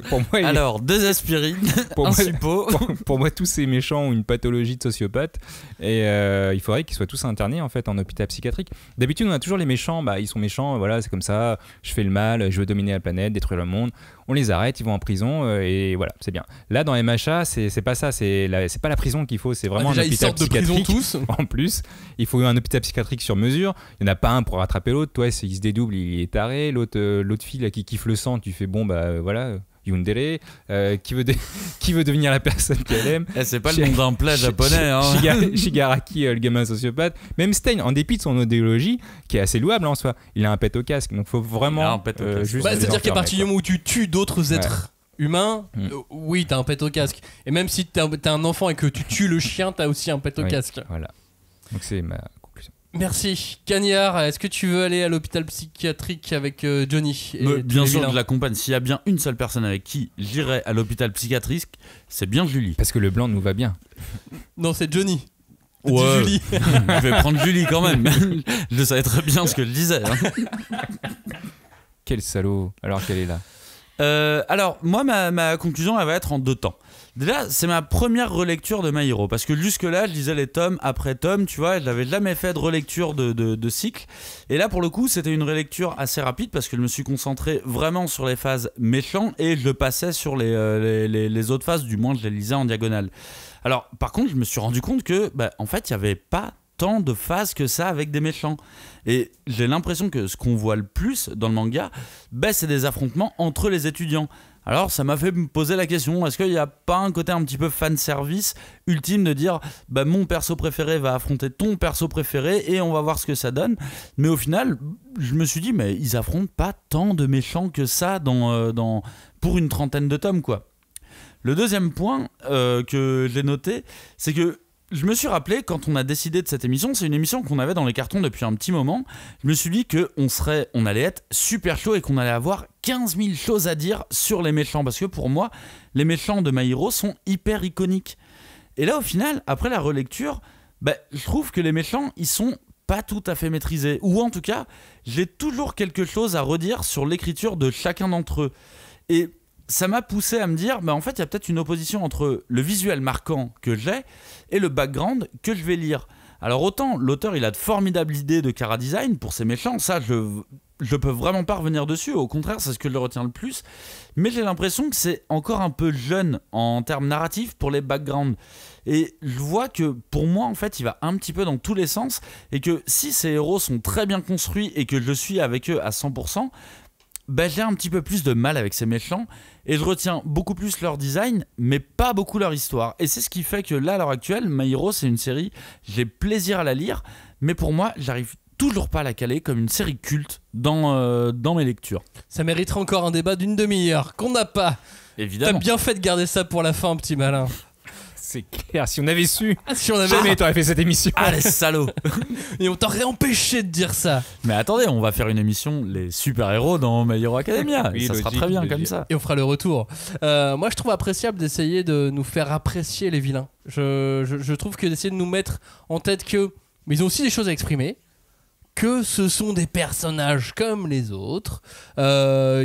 Pour moi, Alors, deux aspirines, pour un moi- suppo. pour moi, tous ces méchants ont une pathologie de sociopathe et il faudrait qu'ils soient tous internés en fait en hôpital psychiatrique. D'habitude, on a toujours les méchants, ils sont méchants, voilà, c'est comme ça, je fais le mal, je veux dominer la planète, détruire le monde. On les arrête, ils vont en prison et voilà, c'est bien. Là, dans MHA, c'est pas ça, c'est pas la prison qu'il faut, c'est vraiment Déjà, un ils hôpital sortent de prison psychiatrique. tous. En plus, il faut un hôpital psychiatrique sur mesure. Il n'y en a pas un pour rattraper l'autre. Toi, il se dédouble, il est taré. L'autre fille là, qui kiffe le sang, tu fais voilà. Yundere, qui veut devenir la personne qu'elle aime. C'est pas le nom d'un plat japonais. Hein. Shigaraki, le gamin sociopathe. Même Stein, en dépit de son idéologie, qui est assez louable en soi, il a un pet au casque. Donc faut vraiment juste. C'est-à-dire qu'à partir du moment où tu tues d'autres êtres humain, Mm. oui, t'as un pet au casque. Et même si t'as un enfant et que tu tues le chien, t'as aussi un pet au casque. Voilà. Donc c'est ma conclusion. Merci. Cagnard, est-ce que tu veux aller à l'hôpital psychiatrique avec Johnny et Bien tous les sûr, vilains je l'accompagne. S'il y a bien une seule personne avec qui j'irai à l'hôpital psychiatrique, c'est bien Julie. Parce que le blanc nous va bien. Non, c'est Johnny. T'as Ouais. dit Julie. Je vais prendre Julie quand même. Je savais très bien ce que je disais. Hein. Quel salaud, alors qu'elle est là. Alors, moi, ma conclusion, elle va être en deux temps. Déjà, c'est ma première relecture de My Hero, parce que jusque-là, je lisais les tomes après tomes, tu vois, je n'avais jamais fait de relecture de cycle. Et là, pour le coup, c'était une relecture assez rapide, parce que je me suis concentré vraiment sur les phases méchants, et je passais sur les autres phases, du moins, je les lisais en diagonale. Alors, par contre, je me suis rendu compte que, en fait, il n'y avait pas tant de phases que ça avec des méchants. Et j'ai l'impression que ce qu'on voit le plus dans le manga, c'est des affrontements entre les étudiants. Alors ça m'a fait me poser la question, est-ce qu'il n'y a pas un côté un petit peu fanservice ultime de dire mon perso préféré va affronter ton perso préféré et on va voir ce que ça donne. Mais au final, je me suis dit, mais ils affrontent pas tant de méchants que ça pour une trentaine de tomes, quoi. Le deuxième point que j'ai noté, c'est que je me suis rappelé, quand on a décidé de cette émission, c'est une émission qu'on avait dans les cartons depuis un petit moment, je me suis dit qu'on allait être super chaud et qu'on allait avoir 15 000 choses à dire sur les méchants, parce que pour moi, les méchants de My Hero sont hyper iconiques. Et là, au final, après la relecture, je trouve que les méchants, ils sont pas tout à fait maîtrisés, ou en tout cas, j'ai toujours quelque chose à redire sur l'écriture de chacun d'entre eux. Et ça m'a poussé à me dire, en fait, il y a peut-être une opposition entre le visuel marquant que j'ai et le background que je vais lire. Alors autant l'auteur, il a de formidables idées de chara-design pour ses méchants, ça, je peux vraiment pas revenir dessus, au contraire, c'est ce que je le retiens le plus, mais j'ai l'impression que c'est encore un peu jeune en termes narratifs pour les backgrounds. Et je vois que pour moi, en fait, il va un petit peu dans tous les sens, et que si ces héros sont très bien construits et que je suis avec eux à 100%, j'ai un petit peu plus de mal avec ces méchants et je retiens beaucoup plus leur design mais pas beaucoup leur histoire, et c'est ce qui fait que là à l'heure actuelle My Hero c'est une série, j'ai plaisir à la lire mais pour moi j'arrive toujours pas à la caler comme une série culte dans mes lectures. Ça mériterait encore un débat d'une demi-heure qu'on n'a pas. Évidemment. T'as bien fait de garder ça pour la fin, petit malin. C'est clair, si on avait su, Si on avait... jamais t'aurais fait cette émission. Ah, les salauds. Et on t'aurait empêché de dire ça. Mais attendez, on va faire une émission les super-héros dans My Hero Academia. Oui, Ça sera logique, très bien comme logique. ça. Et on fera le retour. Moi, je trouve appréciable d'essayer de nous faire apprécier les vilains. Je trouve que d'essayer de nous mettre en tête que... Mais ils ont aussi des choses à exprimer. Que ce sont des personnages comme les autres.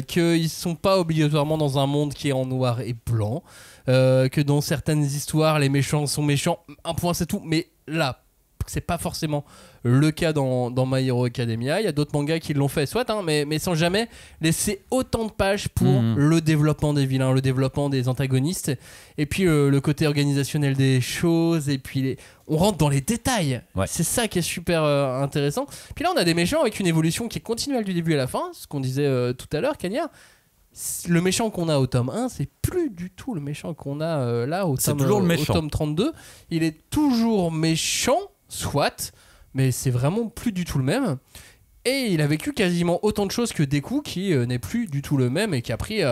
Qu'ils ne sont pas obligatoirement dans un monde qui est en noir et blanc. Que dans certaines histoires, les méchants sont méchants. Un point, c'est tout. Mais là, c'est pas forcément le cas dans My Hero Academia. Il y a d'autres mangas qui l'ont fait, soit, hein, mais sans jamais laisser autant de pages pour le développement des vilains, le développement des antagonistes, et puis le côté organisationnel des choses, et puis on rentre dans les détails. Ouais. C'est ça qui est super intéressant. Puis là, on a des méchants avec une évolution qui est continuelle du début à la fin, ce qu'on disait tout à l'heure, Cagnard. Le méchant qu'on a au tome 1, c'est plus du tout le méchant qu'on a là au C'est toujours le méchant. au tome 32. Il est toujours méchant, soit, mais c'est vraiment plus du tout le même. Et il a vécu quasiment autant de choses que Deku, qui n'est plus du tout le même et qui a pris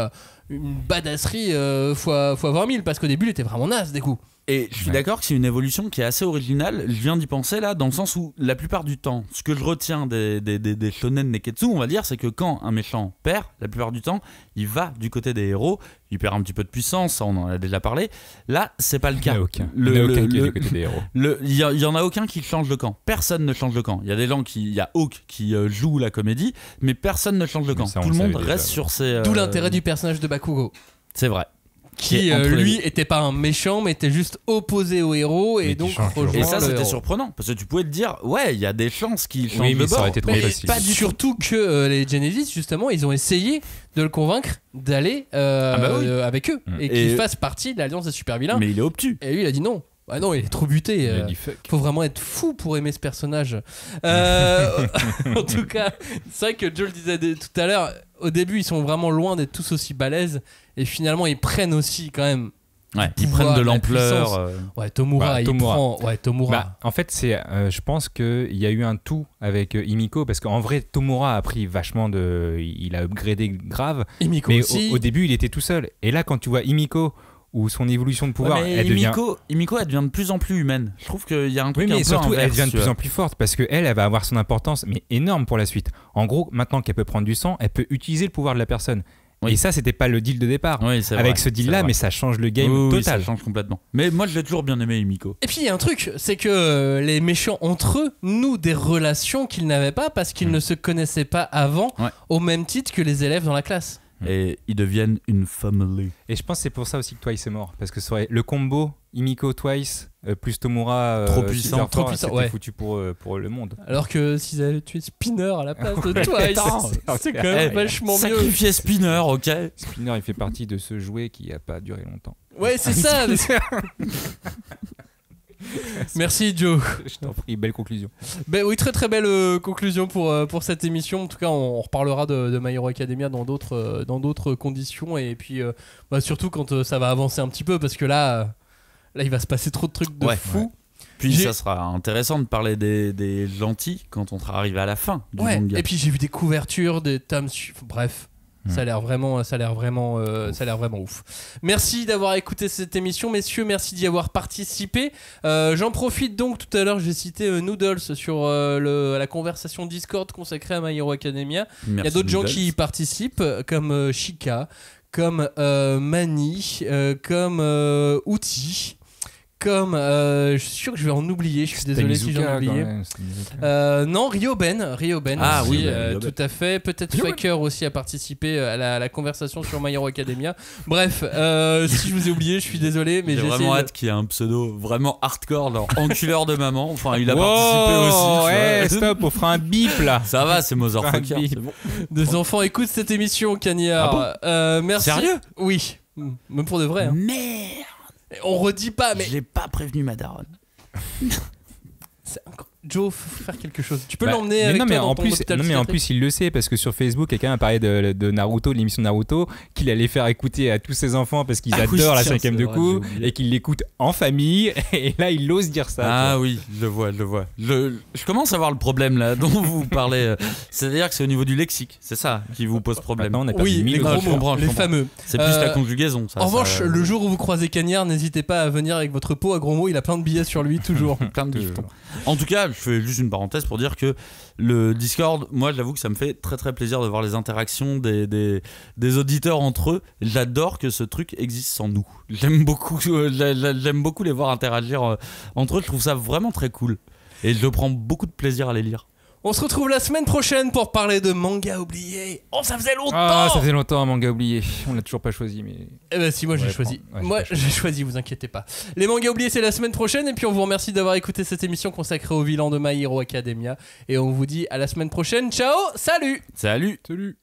une badasserie fois 20 000, parce qu'au début il était vraiment naze, Deku. Et je suis d'accord que c'est une évolution qui est assez originale. Je viens d'y penser là, dans le sens où la plupart du temps, ce que je retiens des shonen neketsu, on va dire, c'est que quand un méchant perd, la plupart du temps, il va du côté des héros, il perd un petit peu de puissance, ça on en a déjà parlé. Là, c'est pas le cas. Il n'y en a aucun. Il n'y en a aucun qui est du côté des héros. Il y en a aucun qui change de camp. Personne ne change de camp. Il y a des gens il y a Hawk qui joue la comédie, mais personne ne change de camp. Ça, Tout on le le monde savait reste déjà. sur ses. D'où l'intérêt du personnage de Bakugo. C'est vrai. Qui, entre les lui, deux. était pas un méchant, mais était juste opposé au héros, et Mais qui donc change toujours. rejoint Et ça, le c'était héros. surprenant parce que tu pouvais te dire, ouais, il y a des chances qu'il change Oui, de mais ça bord. aurait été trop Mais facile. pas surtout que les Genesis, justement, ils ont essayé de le convaincre d'aller avec eux et qu'il Et- fasse partie de l'alliance des super vilains. Mais il est obtus. Et lui, il a dit non. Ah non, il est trop buté. Il a dit fuck. Faut vraiment être fou pour aimer ce personnage. En tout cas, c'est vrai que Joe le disait tout à l'heure. Au début, ils sont vraiment loin d'être tous aussi balèzes, et finalement, ils prennent aussi quand même. Ouais, ils pouvoir, prennent de la l'ampleur. puissance. Ouais, Tomura, Bah, il Tomura. prend. Ouais, Tomura. Bah, en fait, je pense qu'il y a eu un tout avec Himiko, parce qu'en vrai, Tomura a pris vachement il a upgradé grave, Et Miko mais aussi. au début, il était tout seul. Et là, quand tu vois Himiko, où son évolution de pouvoir, Ouais, mais elle devient... Himiko, elle devient de plus en plus humaine. Je trouve qu'il y a un truc Oui, un mais peu surtout, elle inverse, devient de tu plus vois. en plus forte, parce qu'elle va avoir son importance, mais énorme pour la suite. En gros, maintenant qu'elle peut prendre du sang, elle peut utiliser le pouvoir de la personne. Oui. Et ça, c'était pas le deal de départ. Oui, c'est Avec vrai, ce deal-là, c'est vrai. mais ça change le game Oui, total. ça change complètement. Mais moi, je l'ai toujours bien aimé, Himiko. Et puis il y a un truc, c'est que les méchants entre eux nouent des relations qu'ils n'avaient pas parce qu'ils ne se connaissaient pas avant, Ouais. au même titre que les élèves dans la classe. Et ils deviennent une family. Et je pense que c'est pour ça aussi que Twice est mort. Parce que le combo Himiko Twice plus Tomura Trop puissant, super trop fort, puissant, c'était ouais. foutu pour le monde. Alors que s'ils avaient tué Spinner à la place de Twice, Attends, c'est quand même vachement mieux. Sacrifier Spinner, ok. Spinner, il fait partie de ce jouet qui a pas duré longtemps. Ouais, c'est ça. Merci Joe. Je t'en prie, belle conclusion. Ben oui, très très belle conclusion pour cette émission. En tout cas, on reparlera de My Hero Academia dans d'autres conditions, et puis surtout quand ça va avancer un petit peu, parce que là il va se passer trop de trucs de fou. Puis J'ai- ça sera intéressant de parler des gentils quand on sera arrivé à la fin du Ouais. manga. Et puis j'ai vu des couvertures, des tomes, bref. Ça a l'air vraiment ouf. Merci d'avoir écouté cette émission, messieurs. Merci d'y avoir participé. J'en profite donc, tout à l'heure j'ai cité Noodles sur la conversation Discord consacrée à My Hero Academia. Il y a d'autres gens qui y participent, comme Shika, comme Mani, comme Outi, comme je suis sûr que je vais en oublier. Je suis désolé si j'en ai oublié. Non, Ryoben Ah aussi, oui, Ryoben. tout à fait. Peut-être Faker aussi a participé à la conversation sur My Hero Academia. Bref, si je vous ai oublié, je suis désolé, mais J'ai j'ai vraiment essayé hâte qu'il y ait un pseudo vraiment hardcore, genre enculeur de maman. Enfin, il a Wow, participé aussi. Ouais, tu vois. stop, on fera un bip là. Ça va, c'est Motherfucker. Un bip. C'est bon. des enfants écoutent cette émission, Cagnard. Merci. Sérieux ? Oui, même pour de vrai. Hein. Merde. On redit pas, mais Je l'ai pas prévenu ma daronne. c'est Joe, faut faire quelque chose. Tu peux Bah, l'emmener mais avec non, toi mais dans en ton plus, hôpital non, mais en psychiatrique. plus, il le sait parce que sur Facebook, quelqu'un a parlé de Naruto, de l'émission Naruto, qu'il allait faire écouter à tous ses enfants parce qu'ils Ah oui, adorent la tiens, 5ème c'est de vrai, couve j'ai oublié. et qu'ils l'écoutent en famille. Et là, il ose dire ça. Ah oui, je le vois. Je commence à voir le problème là dont vous parlez. C'est-à-dire que c'est au niveau du lexique, c'est ça qui vous pose problème. Maintenant, on a perdu Oui, 1000 les mots. gros je mots, comprends, je les comprends. fameux. C'est plus la conjugaison. Ça, En revanche, ça, le jour où vous croisez Cagnard, n'hésitez pas à venir avec votre pot à gros mots. Il a plein de billets sur lui, toujours. plein de bifetons. En tout cas, je fais juste une parenthèse pour dire que le Discord, moi j'avoue que ça me fait très très plaisir de voir les interactions des auditeurs entre eux. J'adore que ce truc existe sans nous. J'aime beaucoup les voir interagir entre eux. Je trouve ça vraiment très cool. Et je prends beaucoup de plaisir à les lire. On se retrouve la semaine prochaine pour parler de manga oublié. Oh, ça faisait longtemps. Ah, ça faisait longtemps un manga oublié. On l'a toujours pas choisi, mais. Eh ben si, moi j'ai Ouais, choisi. ouais, Moi j'ai choisi, vous inquiétez pas. Les mangas oubliés, c'est la semaine prochaine. Et puis on vous remercie d'avoir écouté cette émission consacrée au vilain de My Hero Academia. Et on vous dit à la semaine prochaine. Ciao, salut. Salut. Salut.